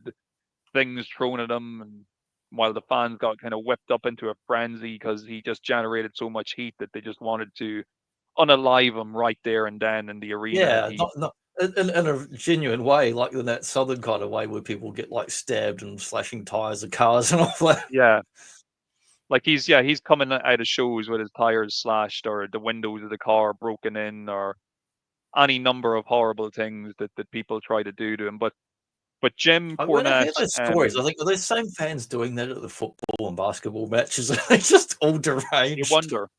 things thrown at him, and while the fans got kind of whipped up into a frenzy because he just generated so much heat that they just wanted to unalive him right there and then in the arena. Yeah, not in a genuine way, like in that southern kind of way where people get like stabbed and slashing tires of cars and all that. Yeah. Like he's coming out of shows with his tires slashed or the windows of the car broken in or any number of horrible things that people try to do to him. But Jim When I hear Cornette, those stories, I think, are those same fans doing that at the football and basketball matches? They're just all deranged. you wonder.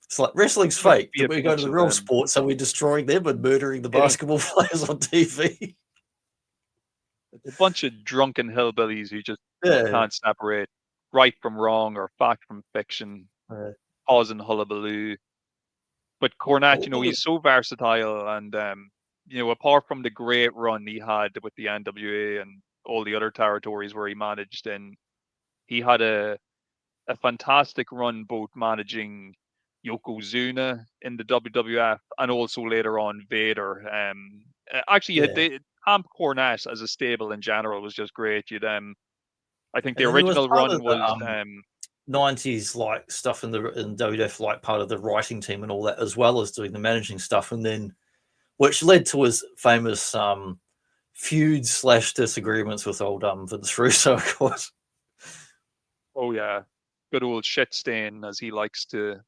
It's like wrestling's Must fake. be a Did we go to bunch the of real sports? Are we destroying them and murdering the basketball players on TV? a bunch of drunken hillbillies who just Yeah. can't separate right from wrong or fact from fiction, causing hullabaloo. But Cornette, he's so versatile, and apart from the great run he had with the NWA and all the other territories where he managed in, he had a fantastic run both managing Yokozuna in the WWF and also later on Vader. Camp Cornette as a stable in general was just great. I think the original run was 90s like stuff in WWF, like part of the writing team and all that, as well as doing the managing stuff, and then which led to his famous feuds / disagreements with old Vince Russo, of course. Oh yeah, good old shit stain, as he likes to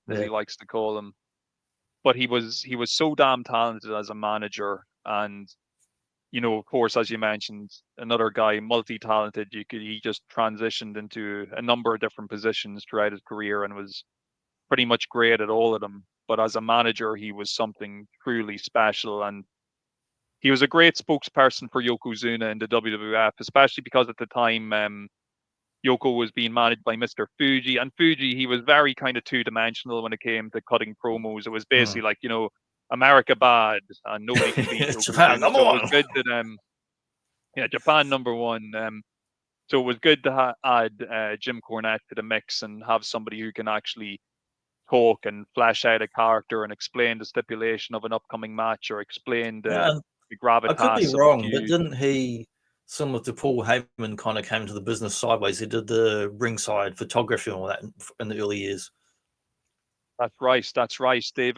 call him. But he was so damn talented as a manager, and of course, as you mentioned, another guy, multi-talented. He just transitioned into a number of different positions throughout his career and was pretty much great at all of them. But as a manager, he was something truly special, and he was a great spokesperson for Yokozuna in the WWF, especially because at the time, Yoko was being managed by Mr. Fuji, and Fuji, he was very kind of two-dimensional when it came to cutting promos. It was basically like, America bad and nobody can beat Yokozuna. Japan number one. It was good that Japan number one. So it was good to add Jim Cornette to the mix and have somebody who can actually talk and flesh out a character and explain the stipulation of an upcoming match or explain the gravitas. I could be wrong, but didn't he, similar to Paul Heyman, kind of came to the business sideways? He did the ringside photography and all that in the early years. That's right. They've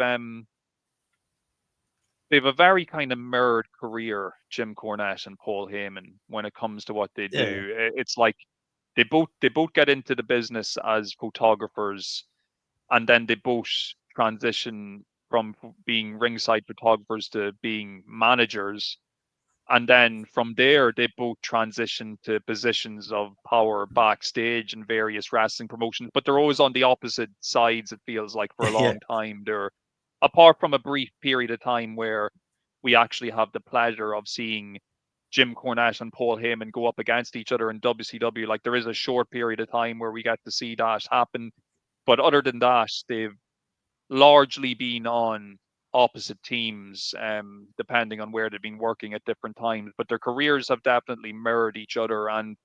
they have a very kind of mirrored career, Jim Cornette and Paul Heyman, when it comes to what they Yeah. do. It's like they both get into the business as photographers, and then they both transition from being ringside photographers to being managers. And then from there, they both transition to positions of power backstage in various wrestling promotions, but they're always on the opposite sides, it feels like, for a Yeah. long time. They're, apart from a brief period of time where we actually have the pleasure of seeing Jim Cornette and Paul Heyman go up against each other in WCW. Like, there is a short period of time where we get to see that happen. But other than that, they've largely been on opposite teams, depending on where they've been working at different times. But their careers have definitely mirrored each other, and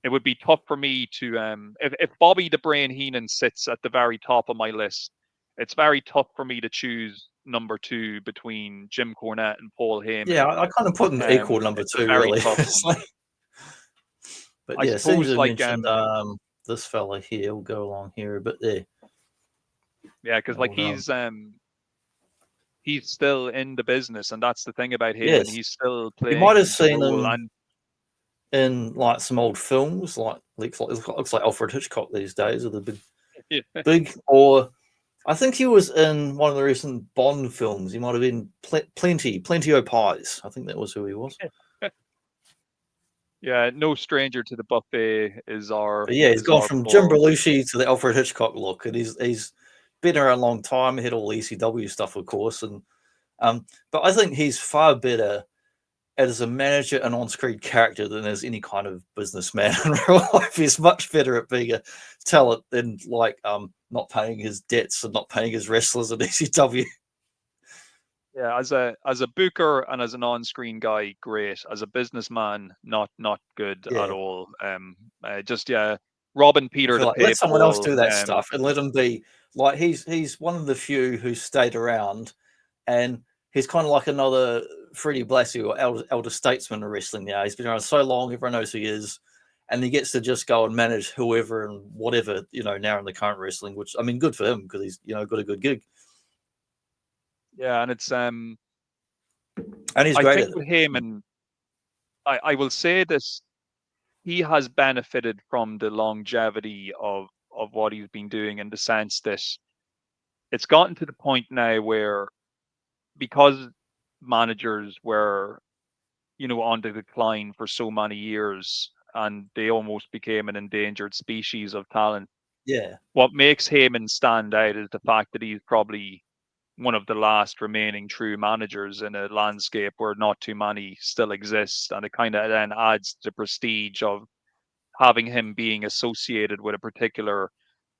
it would be tough for me to if Bobby the Brain Heenan sits at the very top of my list, it's very tough for me to choose number two between Jim Cornette and Paul Heyman. Yeah, I kind of put an equal number It's a two, very really. tough It's one. like, but I yeah, as soon as suppose, you like, mentioned this fella here, we'll go along here a bit there. yeah, because like he's still in the business, and that's the thing about him. Yes. And he's still You might playing have the seen role. him And in like some old films, like looks like Alfred Hitchcock these days, or the big, or I think he was in one of the recent Bond films. He might have been Plenty O' Pies. I think that was who he was. yeah, no stranger to the buffet is our. But yeah, he's gone from Jim Paul. Belushi to the Alfred Hitchcock look, and he's been around a long time. He had all the ECW stuff, of course, and but I think he's far better as a manager and on-screen character than as any kind of businessman in real life. He's much better at being a talent than like not paying his debts and not paying his wrestlers in ECW. Yeah, as a booker and as an on-screen guy, great. As a businessman, not good at all. Just robbing I Peter feel to like pay let someone else Paul. do that stuff and let him be like he's one of the few who stayed around, and he's kind of like another Freddie Blassie or elder statesman in wrestling now. He's been around so long, everyone knows who he is, and he gets to just go and manage whoever and whatever now in the current wrestling. Which I mean, good for him because he's got a good gig. Yeah, and it's and he's I great think at it. with him, and I will say this, he has benefited from the longevity of what he's been doing, in the sense that it's gotten to the point now where, because managers were on the decline for so many years, and they almost became an endangered species of talent. Yeah, What makes Heyman stand out is the fact that he's probably one of the last remaining true managers in a landscape where not too many still exist, and it kind of then adds to the prestige of having him being associated with a particular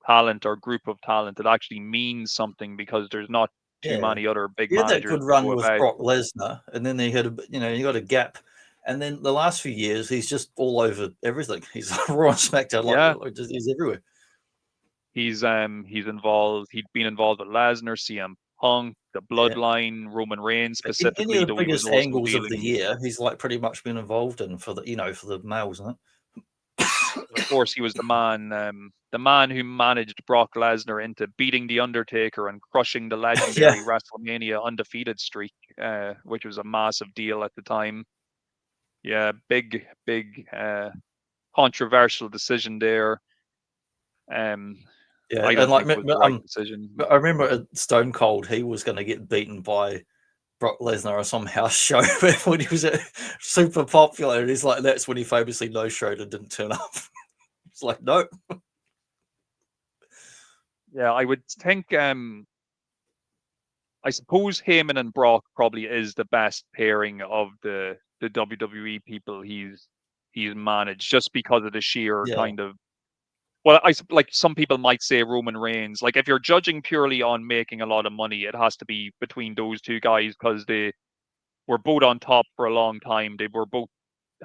talent or group of talent. It actually means something, because there's not too yeah. many other big He had that managers good to run go with about. Brock Lesnar, and then he had he got a gap, and then the last few years he's just all over everything. He's Raw and SmackDown, Yeah, like just, he's everywhere. he's involved. He'd been involved with Lesnar, CM Punk, the Yeah, Bloodline, Roman Reigns but in any specifically, of the though he was biggest also angles of the dealing. year, he's like pretty much been involved in for the the males, isn't Of course, he was the man who managed Brock Lesnar into beating the Undertaker and crushing the it? Yeah, legendary WrestleMania undefeated streak, which was a massive deal at the time. Yeah, big, controversial decision there. yeah, I and don't think it was the right decision. I remember at Stone Cold he was going to get beaten by Brock Lesnar or some house show when he was super popular, and he's like, that's when he famously no showed and didn't turn up. It's like, no. Yeah, I would think. I suppose Heyman and Brock probably is the best pairing of the WWE people he's managed, just because of the sheer Yeah. kind of. Well, like some people might say Roman Reigns. Like, if you're judging purely on making a lot of money, it has to be between those two guys, because they were both on top for a long time. They were both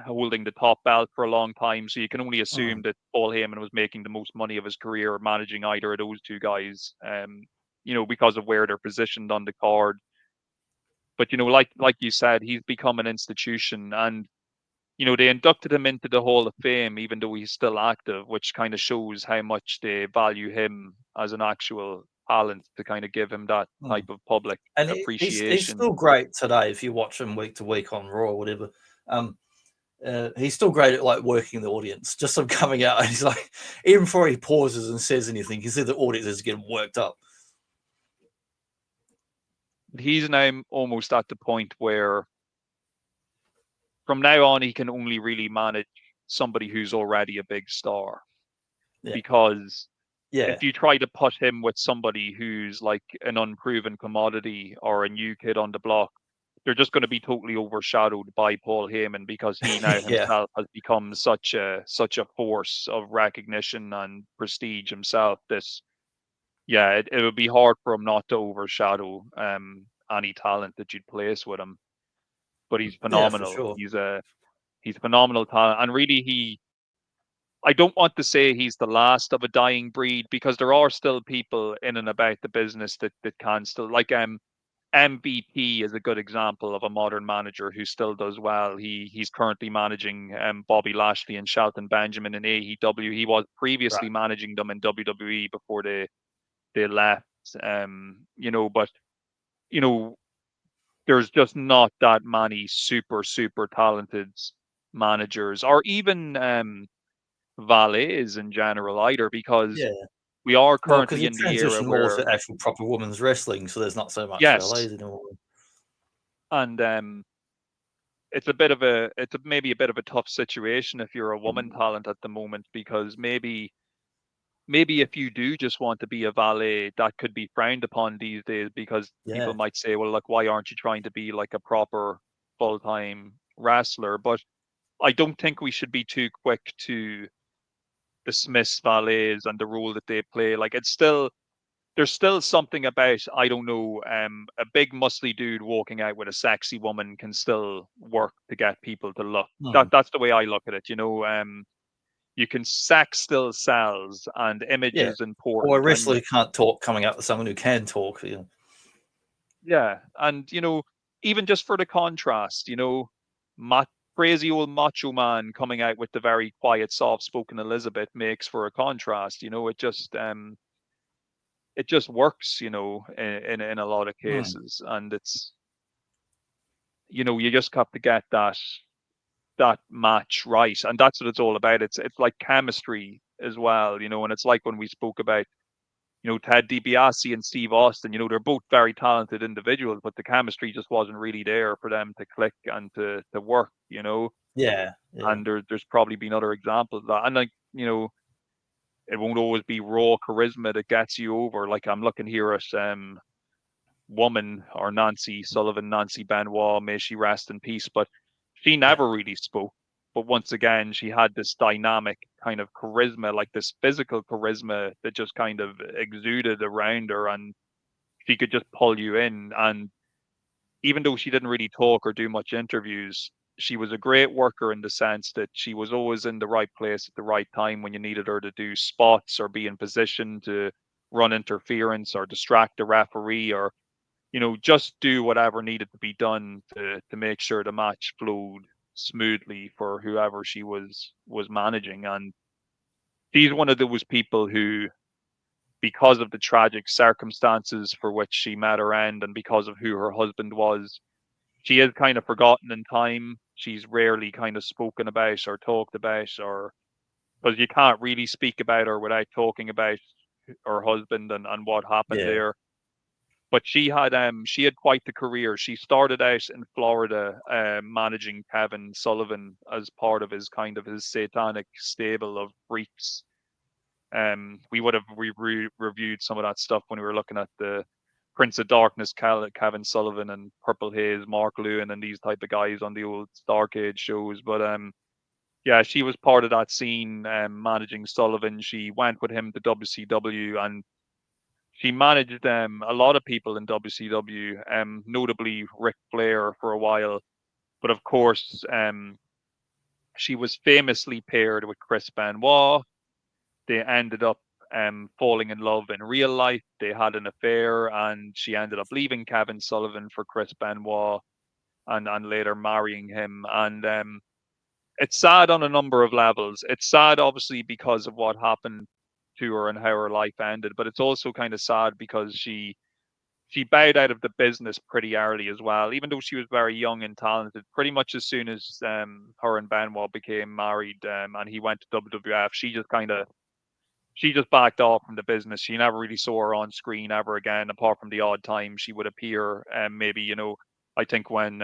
holding the top belt for a long time. So you can only assume Mm. that Paul Heyman was making the most money of his career managing either of those two guys. Because of where they're positioned on the card. But like you said, he's become an institution, and they inducted him into the Hall of Fame, even though he's still active, which kind of shows how much they value him as an actual talent to kind of give him that type of public And appreciation. he's still great today if you watch him week to week on Raw or whatever. He's still great at like working the audience. Just him coming out, and he's like, even before he pauses and says anything, you see the audience is getting worked up. He's now almost at the point where from now on he can only really manage somebody who's already a big star. Yeah. Because Yeah, if you try to put him with somebody who's like an unproven commodity or a new kid on the block, they're just going to be totally overshadowed by Paul Heyman, because he now himself has become such a force of recognition and prestige himself. It would be hard for him not to overshadow any talent that you'd place with him. But he's phenomenal. Yeah, for sure. He's phenomenal talent, and really I don't want to say he's the last of a dying breed, because there are still people in and about the business that can still, like MVP is a good example of a modern manager who still does well. He's currently managing Bobby Lashley and Shelton Benjamin in AEW. He was previously managing them in WWE before they left. But there's just not that many super talented managers, or even Valets in general either, because we are currently in the era more where to actual proper women's wrestling, so there's not so much Valets anymore. And it's maybe a bit of a tough situation if you're a woman talent at the moment, because maybe if you do just want to be a valet, that could be frowned upon these days, because people might say, well, look, why aren't you trying to be like a proper full-time wrestler? But I don't think we should be too quick to dismiss valets and the role that they play. Like, there's still something about, I don't know, a big muscly dude walking out with a sexy woman can still work to get people to look. That's the way I look at it. You can, sex still sells, and image is important. Or a wrestler who can't talk coming out with someone who can talk. Yeah, and even just for the contrast, crazy old macho man coming out with the very quiet, soft-spoken Elizabeth makes for a contrast. It just works, in a lot of cases, and it's, you just have to get that match right, and that's what it's all about. It's like chemistry as well, and it's like when we spoke about, Ted DiBiase and Steve Austin. They're both very talented individuals, but the chemistry just wasn't really there for them to click and to work. And there's probably been other examples of that, and like, it won't always be raw charisma that gets you over. Like, I'm looking here at woman, or Nancy Sullivan, Nancy Benoit, may she rest in peace, but she never really spoke. But once again, she had this dynamic kind of charisma, like this physical charisma that just kind of exuded around her, and she could just pull you in. And even though she didn't really talk or do much interviews, she was a great worker in the sense that she was always in the right place at the right time when you needed her to do spots or be in position to run interference or distract the referee, or just do whatever needed to be done to make sure the match flowed smoothly for whoever she was managing. And she's one of those people who, because of the tragic circumstances for which she met her end, and because of who her husband was, she is kind of forgotten in time. She's rarely kind of spoken about or talked about, or because you can't really speak about her without talking about her husband and what happened there. But she had quite the career. She started out in Florida, managing Kevin Sullivan as part of his satanic stable of freaks. We would have reviewed some of that stuff when we were looking at the Prince of Darkness, Kevin Sullivan, and Purple Haze, Mark Lewin, and these type of guys on the old STARRCADE shows. But she was part of that scene, managing Sullivan. She went with him to WCW, and she managed a lot of people in WCW, notably Ric Flair for a while. But of course, she was famously paired with Chris Benoit. They ended up falling in love in real life. They had an affair, and she ended up leaving Kevin Sullivan for Chris Benoit, and later marrying him. And it's sad on a number of levels. It's sad, obviously, because of what happened to her and how her life ended. But it's also kind of sad because she bowed out of the business pretty early as well, even though she was very young and talented. Pretty much as soon as her and Benoit became married, and he went to WWF, she just backed off from the business. She never really saw her on screen ever again, apart from the odd time she would appear. Maybe, I think when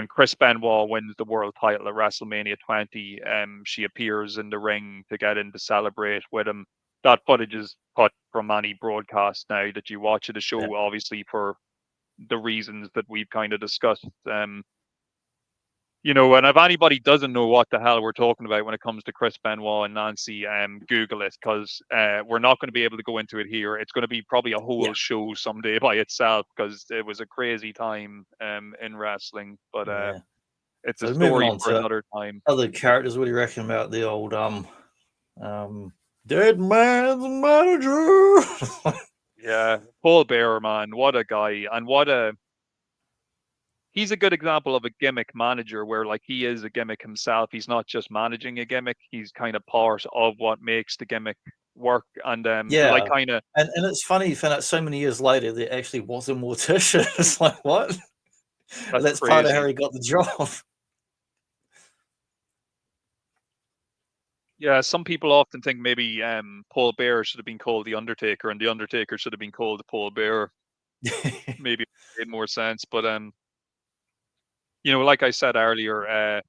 Chris Benoit wins the world title at WrestleMania 20, she appears in the ring to get in to celebrate with him. That footage is cut from any broadcast now that you watch of the show, obviously for the reasons that we've kind of discussed. And if anybody doesn't know what the hell we're talking about when it comes to Chris Benoit and Nancy, Google it, because we're not going to be able to go into it here. It's going to be probably a whole show someday by itself, because it was a crazy time in wrestling. But it's a story for another time. Other characters, what do you reckon about the old dead man's manager? Yeah, Paul Bearer, man, what a guy, and he's a good example of a gimmick manager, where like he is a gimmick himself. He's not just managing a gimmick; he's kind of part of what makes the gimmick work. And like kind of, and it's funny, you find out so many years later there actually was a mortician. It's like, what? That's part of how he got the job. Yeah, some people often think maybe Paul Bearer should have been called The Undertaker, and The Undertaker should have been called Paul Bearer. Maybe it made more sense. But like I said earlier,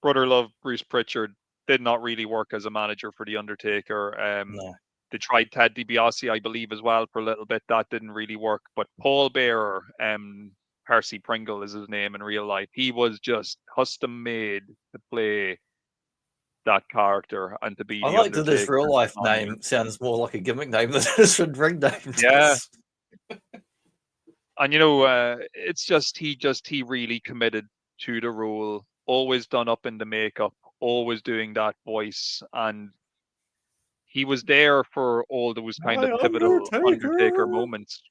Brother Love, Bruce Pritchard, did not really work as a manager for The Undertaker. No. They tried Ted DiBiase, I believe, as well for a little bit. That didn't really work. But Paul Bearer, Percy Pringle is his name in real life. He was just custom made to play that character and to be I the like that Undertaker. his real life name sounds more like a gimmick name than his ring name does. Yeah. And it's just he really committed to the role, always done up in the makeup, always doing that voice, and he was there for all those kind of pivotal Undertaker moments.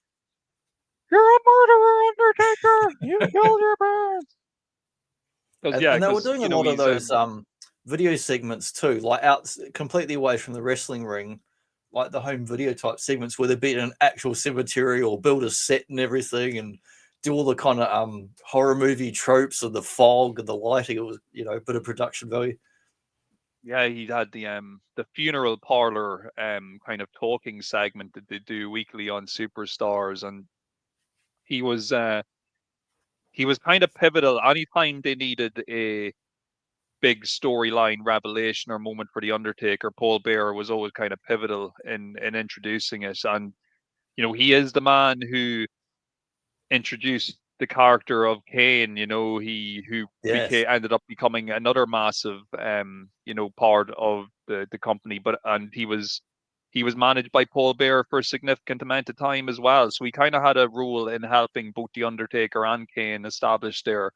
You're a murderer, Undertaker! You killed your parents! And they were doing a lot of those video segments too, like out completely away from the wrestling ring, like the home video type segments where they'd be in an actual cemetery or build a set and everything and do all the kind of horror movie tropes of the fog and the lighting. It was, a bit of production value. Yeah, he had the funeral parlor kind of talking segment that they do weekly on Superstars, and he was kind of pivotal. Anytime they needed a big storyline revelation or moment for the Undertaker, Paul Bearer was always kind of pivotal in introducing it. And he is the man who introduced the character of Kane, ended up becoming another massive part of the company. And he was managed by Paul Bearer for a significant amount of time as well. So he kind of had a role in helping both the Undertaker and Kane establish their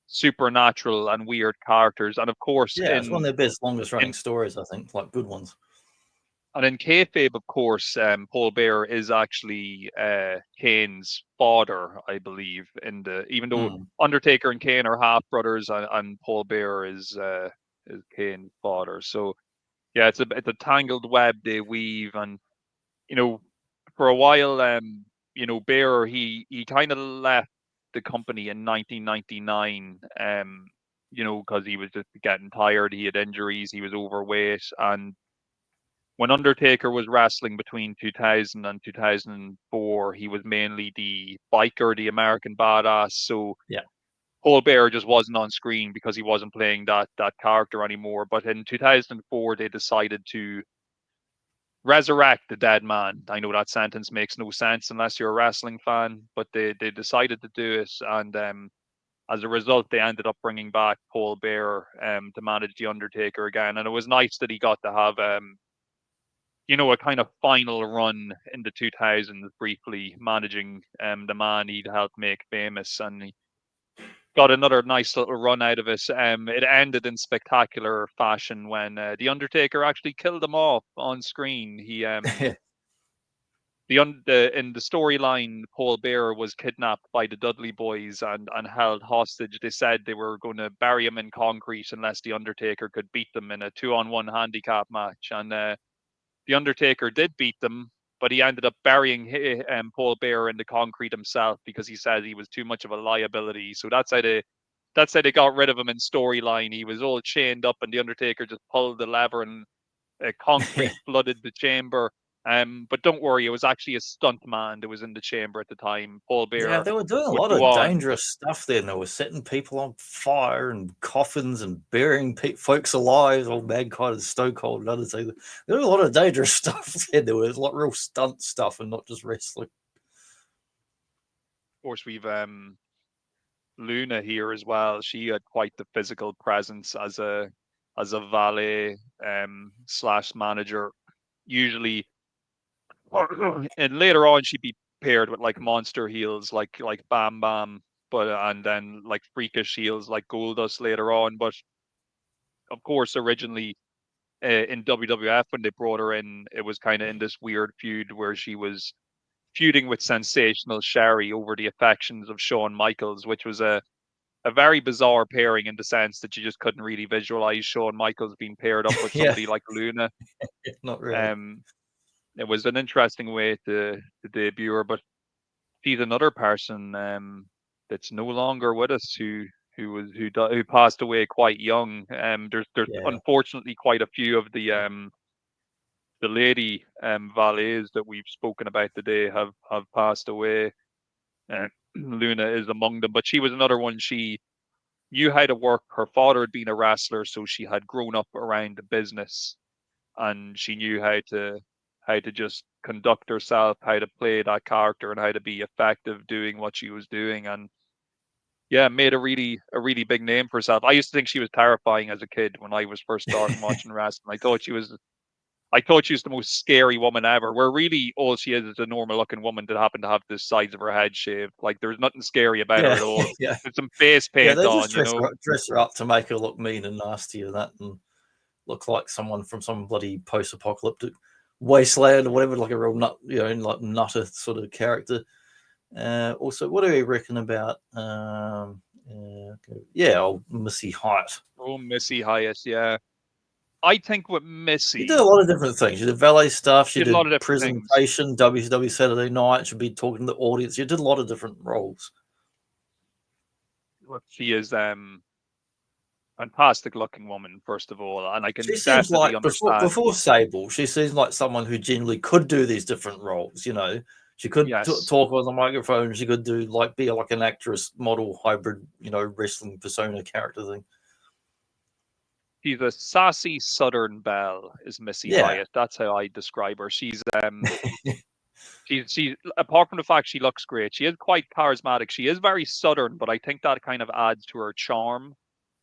supernatural and weird characters. And of course, it's one of their best, longest running stories, I think, like good ones. And in kayfabe, of course, Paul Bearer is actually Kane's father, I believe. Even though Undertaker and Kane are half brothers, and Paul Bearer is Kane's father. So yeah, it's a tangled web they weave. And for a while, Bearer he kind of left the company in 1999. Because he was just getting tired. He had injuries. He was overweight. And when Undertaker was wrestling between 2000 and 2004, he was mainly the biker, the American badass. So Paul Bearer just wasn't on screen because he wasn't playing that character anymore. But in 2004, they decided to resurrect the dead man. I know that sentence makes no sense unless you're a wrestling fan, but they decided to do it. And as a result, they ended up bringing back Paul Bearer to manage the Undertaker again. And it was nice that he got to have a kind of final run in the 2000s, briefly managing the man he'd helped make famous, and he got another nice little run out of it. It ended in spectacular fashion when the Undertaker actually killed him off on screen. He in the storyline, Paul Bearer was kidnapped by the Dudley Boys and held hostage. They said they were going to bury him in concrete unless the Undertaker could beat them in a 2-on-1 handicap match. And The Undertaker did beat them, but he ended up burying Paul Bearer in the concrete himself because he said he was too much of a liability. So that's how they got rid of him in storyline. He was all chained up, and the Undertaker just pulled the lever, and concrete flooded the chamber. But don't worry, it was actually a stunt man that was in the chamber at the time. Paul Yeah, Bearer they were doing a would lot go of on. dangerous stuff then. They were setting people on fire and coffins and burying folks alive. Old Mankind and Stone Cold and Undertaker. There was a lot of dangerous stuff then. There was a lot of real stunt stuff and not just wrestling. Of course, we've Luna here as well. She had quite the physical presence as a valet slash manager. Usually, and later on, she'd be paired with like monster heels, like Bam Bam, but and then like freakish heels like Goldust later on. But of course, originally in WWF when they brought her in, it was kind of in this weird feud where she was feuding with Sensational Sherry over the affections of Shawn Michaels, which was a very bizarre pairing in the sense that you just couldn't really visualize Shawn Michaels being paired up with Yeah, somebody like Luna. not really. It was an interesting way to debut her, but she's another person that's no longer with us who passed away quite young. There's Yeah. unfortunately quite a few of the lady valets that we've spoken about today have passed away. Luna is among them, but she was another one. She knew how to work. Her father had been a wrestler, so she had grown up around the business, and she knew how to just conduct herself, how to play that character, and how to be effective doing what she was doing. And yeah, made a really big name for herself. I used to think she was terrifying as a kid when I was first starting watching wrestling. I thought she was the most scary woman ever. Where really all she is a normal looking woman that happened to have the sides of her head shaved. Like there's nothing scary about her Yeah. at all. Yeah. There's some face Yeah. paint They just on, you know. dress her up to make her look mean and nasty and that, and look like someone from some bloody post apocalyptic wasteland or whatever, like a real nut, like nutter sort of character. Also, what do we reckon about old Missy Hyatt? Oh, Missy Hyatt, yeah. I think with She did a Missy, lot of different things. She did valet stuff. She did a lot did of different things. presentation, WCW Saturday Night. She'd be talking to the audience. She did a lot of different roles. She is fantastic looking woman, first of all, and I She can seems definitely like understand. before Sable, she seems like someone who generally could do these different roles. She could Yes, talk on the microphone. She could do be like an actress, model, hybrid, wrestling persona character thing. she's a sassy Southern belle, is Missy Yeah, Hyatt. That's how I describe her. She's apart from the fact she looks great, she is quite charismatic. She is very Southern, but I think that kind of adds to her charm.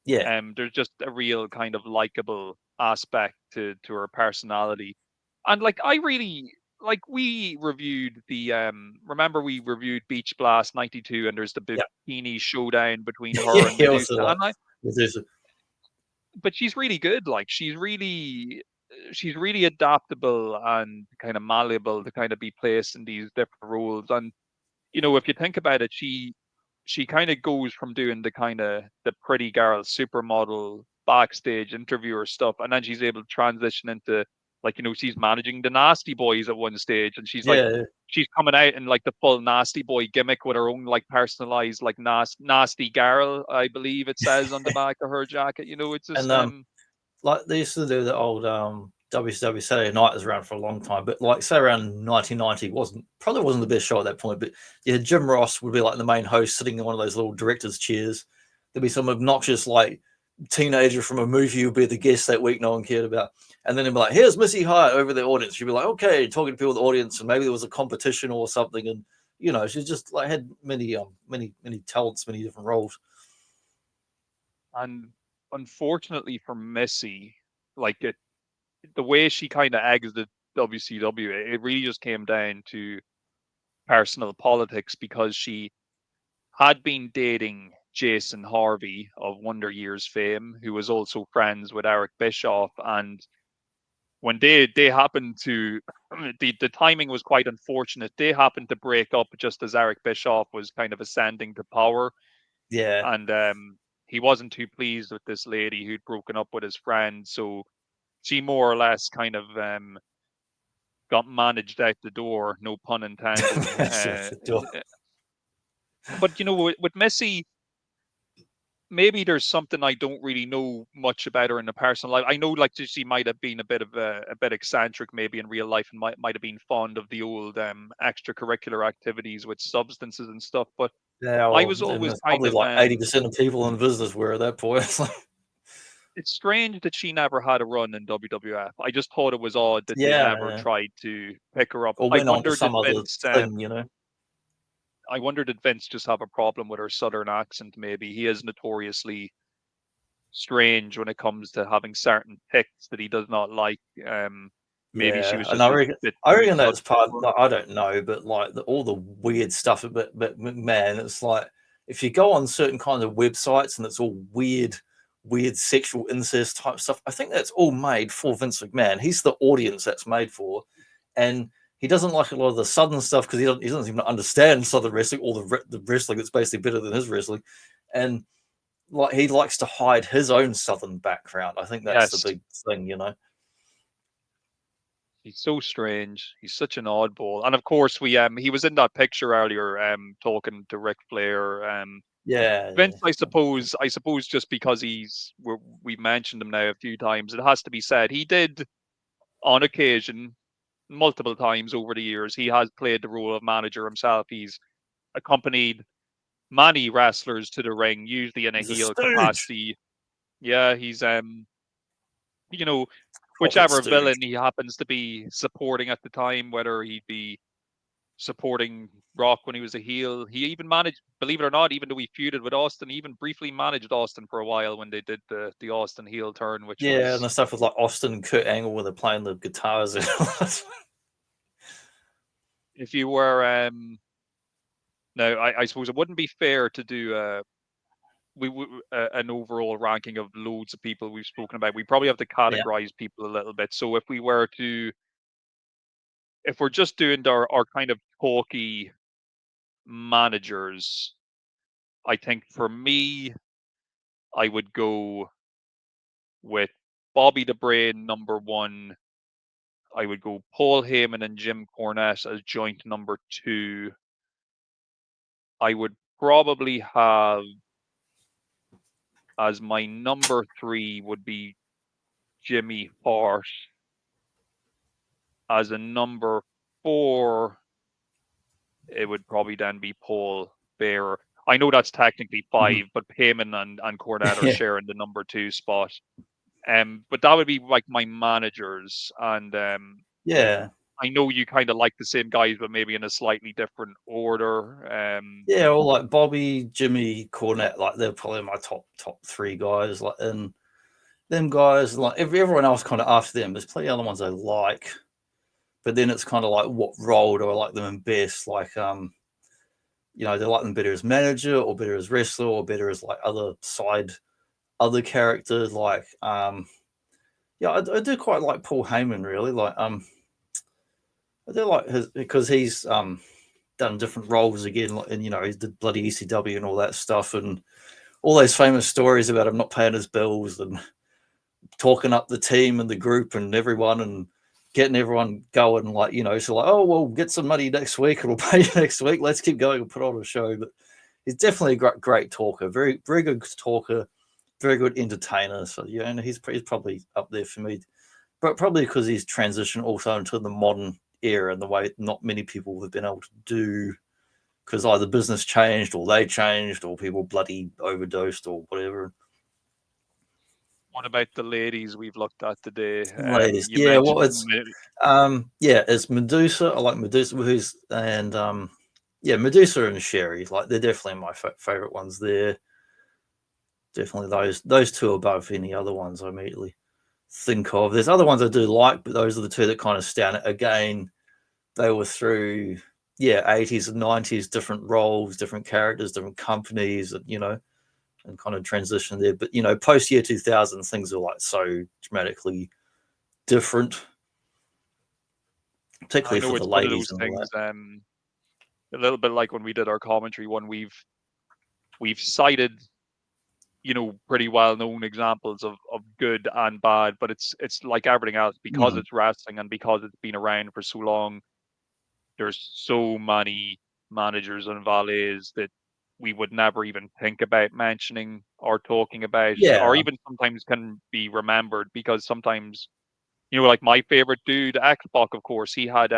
yeah, There's just a real kind of likable aspect to her personality. And like I really like we reviewed the remember we reviewed Beach Blast 92, and there's the yeah, bikini showdown between her yeah. and It was Medusa. a lot. Medusa. But she's really good. Like she's really adaptable and kind of malleable to kind of be placed in these different roles. And if you think about it, she kind of goes from doing the kind of the pretty girl supermodel backstage interviewer stuff, and then she's able to transition into like she's managing the Nasty Boys at one stage, and Yeah, she's coming out in like the full Nasty Boy gimmick with her own like personalized like nasty girl, I believe it says on the back of her jacket. It's just and like they used to do the old WCW Saturday Night was around for a long time, but like say around 1990 probably wasn't the best show at that point. But yeah, Jim Ross would be like the main host, sitting in one of those little director's chairs. There'd be some obnoxious like teenager from a movie who'd be the guest that week no one cared about, and then they'd be like, "Here's Missy Hyatt over the audience." She'd be like, "Okay," talking to people in the audience, and maybe there was a competition or something, and she just like had many many talents, many different roles. and unfortunately for Missy, like the way she kind of exited WCW, it really just came down to personal politics because she had been dating Jason Harvey of Wonder Years fame, who was also friends with Eric Bischoff. And when they happened to the timing was quite unfortunate. They happened to break up just as Eric Bischoff was kind of ascending to power, Yeah, and he wasn't too pleased with this lady who'd broken up with his friend. So she more or less kind of got managed out the door, no pun intended. But you know, with Missy, maybe there's something I don't really know much about her in the personal life. I know, like, she might have been a bit eccentric, maybe in real life, and might have been fond of the old extracurricular activities with substances and stuff. But Yeah, I well, was and always it's kind probably of like 80% of people in business were at that point. it's strange that she never had a run in WWF. I just thought it was odd that they Yeah, never yeah. tried to pick her up. Or I went on to wonder did some other Vince thing, you know? I wonder did Vince just have a problem with her southern accent? Maybe he is notoriously strange when it comes to having certain ticks that he does not like. Maybe she Yeah, was and just a bit I too reckon that's touchy part. for him. Like, I don't know, but like all the weird stuff. But man, it's like if you go on certain kind of websites and it's all weird, sexual incest type stuff. I think that's all made for Vince McMahon. He's the audience that's made for, and he doesn't like a lot of the southern stuff because he doesn't even understand southern wrestling or the wrestling that's basically better than his wrestling, and like he likes to hide his own southern background. I think that's the Yes, big thing, you know. he's so strange. He's such an oddball. And of course, he was in that picture earlier, talking to Ric Flair. Yeah, Vince, I yeah. suppose, just because we've mentioned him now a few times, it has to be said he did on occasion, multiple times over the years, he has played the role of manager himself. He's accompanied many wrestlers to the ring, usually in a He's a heel stooge. capacity. Yeah, he's you know, Profit whichever stooge. villain he happens to be supporting at the time, whether he'd be supporting Rock when he was a heel. He even managed, believe it or not, even though he feuded with Austin, he even briefly managed Austin for a while when they did the Austin heel turn, which Yeah, and was the stuff with like Austin and Kurt Angle when they're playing the guitars. if you were now I suppose it wouldn't be fair to do an overall ranking of loads of people we've spoken about. We probably have to Yeah, categorize people a little bit. So if we're just doing our kind of talky managers, I think for me, I would go with Bobby the Brain number one. I would go Paul Heyman and Jim Cornette as joint number two. I would probably have as my number three would be Jimmy Hart. As a number four, it would probably then be Paul Bearer. I know that's technically five, but Heyman and Cornette are yeah, sharing the number two spot. But that would be like my managers, and yeah, I know you kind of like the same guys, but maybe in a slightly different order. yeah. Or like Bobby, Jimmy, Cornette, like they're probably my top three guys. Like, and them guys, like everyone else, kind of after them. There's plenty of other ones I like, but then it's kind of like what role do I like them in best? Like, you know, they like them better as manager or better as wrestler or better as like other characters. Like, yeah, I do quite like Paul Heyman. Really, like, I do like his because he's done different roles again, like, and you know, he's the bloody ECW and all that stuff, and all those famous stories about him not paying his bills and talking up the team and the group and everyone and getting everyone going, like, you know, so like, oh well, get some money next week and we'll pay you next week. Let's keep going and put on a show. But he's definitely a great talker, very good talker, very good entertainer. So yeah, and he's probably up there for me, but probably because he's transitioned also into the modern era in the way not many people have been able to do, because either business changed or they changed or people bloody overdosed or whatever. What about the ladies we've looked at today? Ladies, You yeah, well, mentioned it's yeah, it's Medusa. I like Medusa, yeah, Medusa and Sherry. Like they're definitely my favorite ones. There, definitely those two above any other ones I immediately think of. There's other ones I do like, but those are the two that kind of stand out. Again, they were through, yeah, 80s and 90s, different roles, different characters, different companies, you know, and kind of transition there. But, you know, post year 2000, things are like so dramatically different, I particularly for know the it's one of ladies those and all things. that. A little bit like when we did our commentary one, we've cited you know, pretty well known examples of good and bad, but it's like everything else, because it's wrestling and because it's been around for so long. There's so many managers and valets that we would never even think about mentioning or talking about, or Yeah. even sometimes can be remembered, because sometimes, you know, like my favorite dude, X-PAC, of course, he had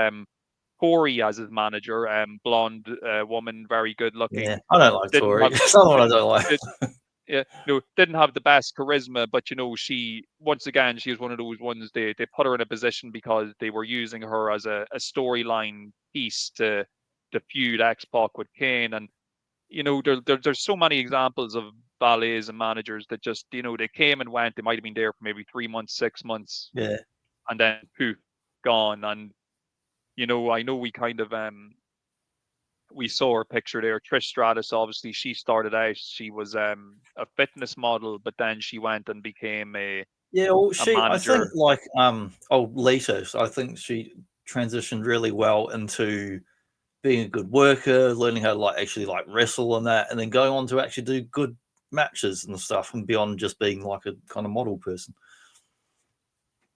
Corey as his manager, blonde woman, very good Yeah. looking. I don't like Didn't Tori. have Someone I didn't don't like. did, yeah, no, didn't have the best charisma, but you know, she, once again, she was one of those ones, they put her in a position because they were using her as a storyline piece to feud X-PAC with Kane. And you know, there's so many examples of valets and managers that just, you know, they came and went. They might have been there for maybe 3 months, 6 months, Yeah. and then poof, gone. And you know, I know we kind of we saw her picture there. Trish Stratus, obviously, she started out, she was a fitness model, but then she went and became Yeah, well, a I think manager. like Lita, I think she transitioned really well into being a good worker, learning how to actually wrestle and that, and then going on to actually do good matches and stuff, and beyond just being like a kind of model person.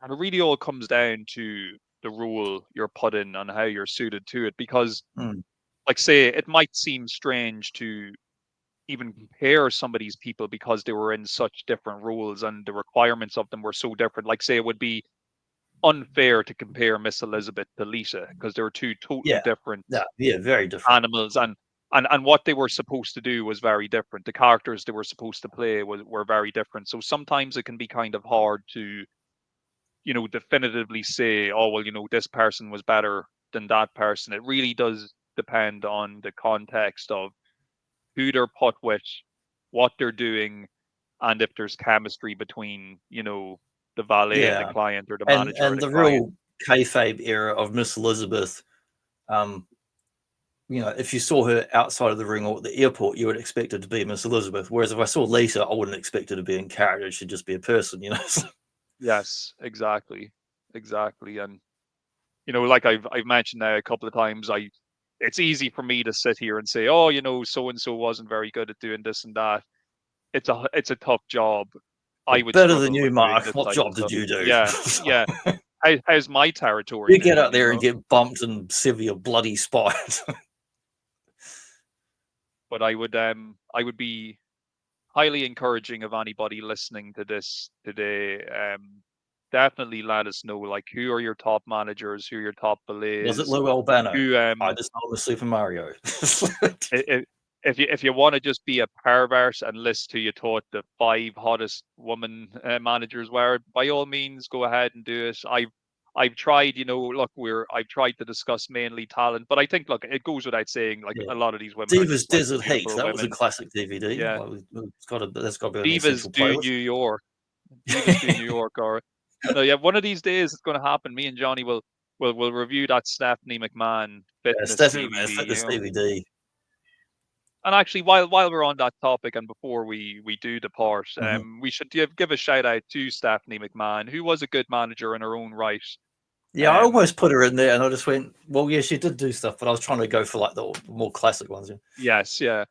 And it really all comes down to the role you're put in and how you're suited to it. Because, like, say, it might seem strange to even compare some of these people because they were in such different roles and the requirements of them were so different. Like, say, it would be unfair to compare Miss Elizabeth to Lisa, because they were two totally Yeah, different very different animals, and what they were supposed to do was very different. The characters they were supposed to play were very different. So sometimes it can be kind of hard to, you know, definitively say, oh well, you know, this person was better than that person. It really does depend on the context of who they're put with, what they're doing, and if there's chemistry between, you know, the valet and the Yeah, client, or the and manager and the the client. real kayfabe era of Miss Elizabeth, you know, if you saw her outside of the ring or at the airport, you would expect her to be Miss Elizabeth. Whereas if I saw Lisa, I wouldn't expect her to be in character. She'd just be a person, you know. Yes, exactly, exactly. And you know, like I've mentioned now a couple of times, it's easy for me to sit here and say, oh, you know, so and so wasn't very good at doing this and that. It's a tough job. Yeah, I would better than struggle you, with doing Mark. this What type of job did stuff. you do? Yeah, yeah. How's my territory You get doing? out You there and know, get bumped and sever your bloody spine. but I would be highly encouraging of anybody listening to this today. Definitely let us know, like, who are your top managers, who are your top Was it billets, Lou Albano? who I just know it was Super Mario. i- if you want to just be a pervert and list who you thought the 5 hottest woman managers were, by all means go ahead and do it. I've tried, you know, look, I've tried to discuss mainly talent, but I think, look, it goes without saying, like, Yeah. a lot of these women are Divas just like Desert Heat. beautiful That was a women. classic DVD. Yeah, That's got to be on the Divas essential do playlist. New York. Divas do New York. Or no, yeah, one of these days it's going to happen. Me and Johnny will review that Stephanie McMahon It's fitness definitely a DVD. You fitness know, DVD. and actually, while we're on that topic, and before we do depart, Mhm. we should give a shout out to Stephanie McMahon, who was a good manager in her own right. Yeah, I Um, almost put her in there, and I just went, "Well, yeah, she did do stuff," but I was trying to go for like the more classic ones. Yeah. yes, yeah.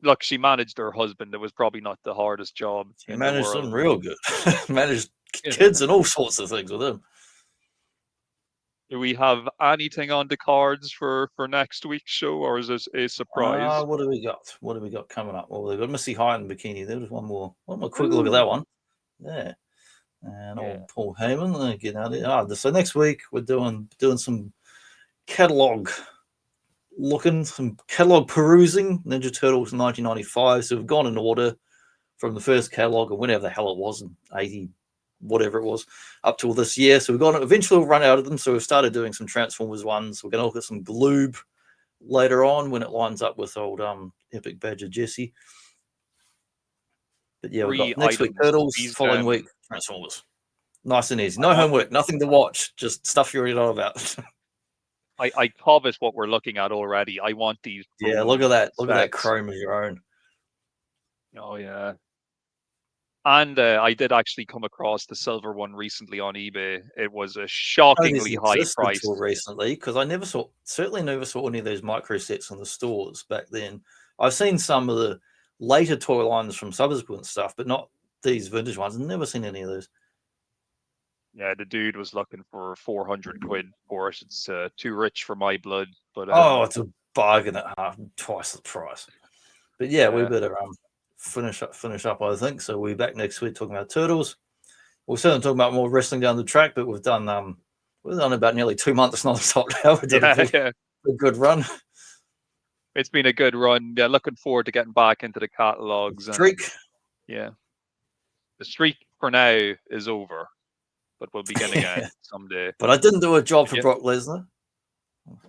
Look, she managed her husband. It was probably not the hardest job She in the managed world. them real good. Managed Yeah. kids and all sorts of things with them. Do we have anything on the cards for next week's show, or is this a surprise? What do we got? What do we got coming up? Well, they've got Missy Hyatt in bikini. There was one more quick look at that Ooh, one. Yeah. And yeah. old Paul Heyman, getting out of there. So next week we're doing some catalog looking, some catalog perusing. Ninja Turtles 1995. So we've gone in order from the first catalog or whenever the hell it was in 80, whatever it was, up till this year. So we've gone. Eventually we'll run out of them. So we've started doing some Transformers ones. We're going to look at some Gloob later on when it lines up with old Epic Badger Jesse. But yeah, we've Three got next week items. Turtles, These following week Transformers. Nice and easy. I No want homework, nothing to watch, just stuff you already know about. I covet what we're looking at already. I want these Yeah, look at promo that. Look at that sets. chrome as your own. Oh yeah. And I did actually come across the silver one recently on eBay. It was a I know this shockingly high existed price. till recently because I certainly never saw any of those micro sets in the stores back then. I've seen some of later toy lines from subsequent stuff, but not these vintage ones. I've never seen any of those. Yeah, the dude was looking for 400 quid for it. It's too rich for my blood. But it's a bargain at twice the price. But yeah, we better finish up. I think so. We'll be back next week talking about turtles. We'll certainly talk about more wrestling down the track. But we've done about nearly 2 months non-stop now. We've done a good run. It's been a good run. Yeah, looking forward to getting back into the catalogs. Streak. The streak for now is over, but we'll begin again someday. But I didn't do a job for Brock Lesnar.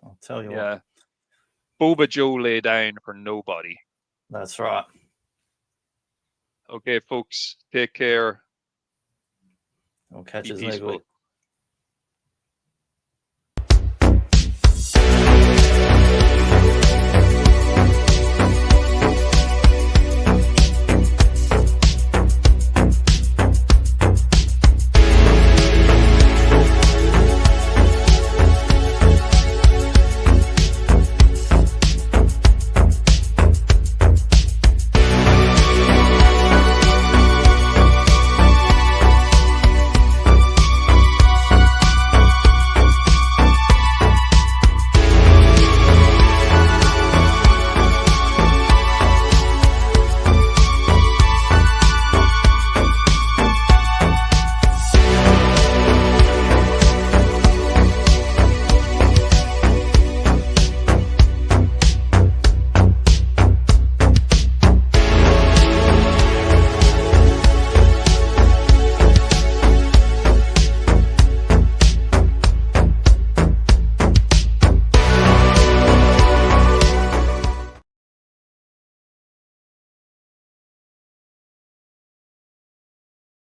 I'll tell you what. Boba Joe lay down for nobody. That's right. Okay, folks, take care. I'll catch you next week.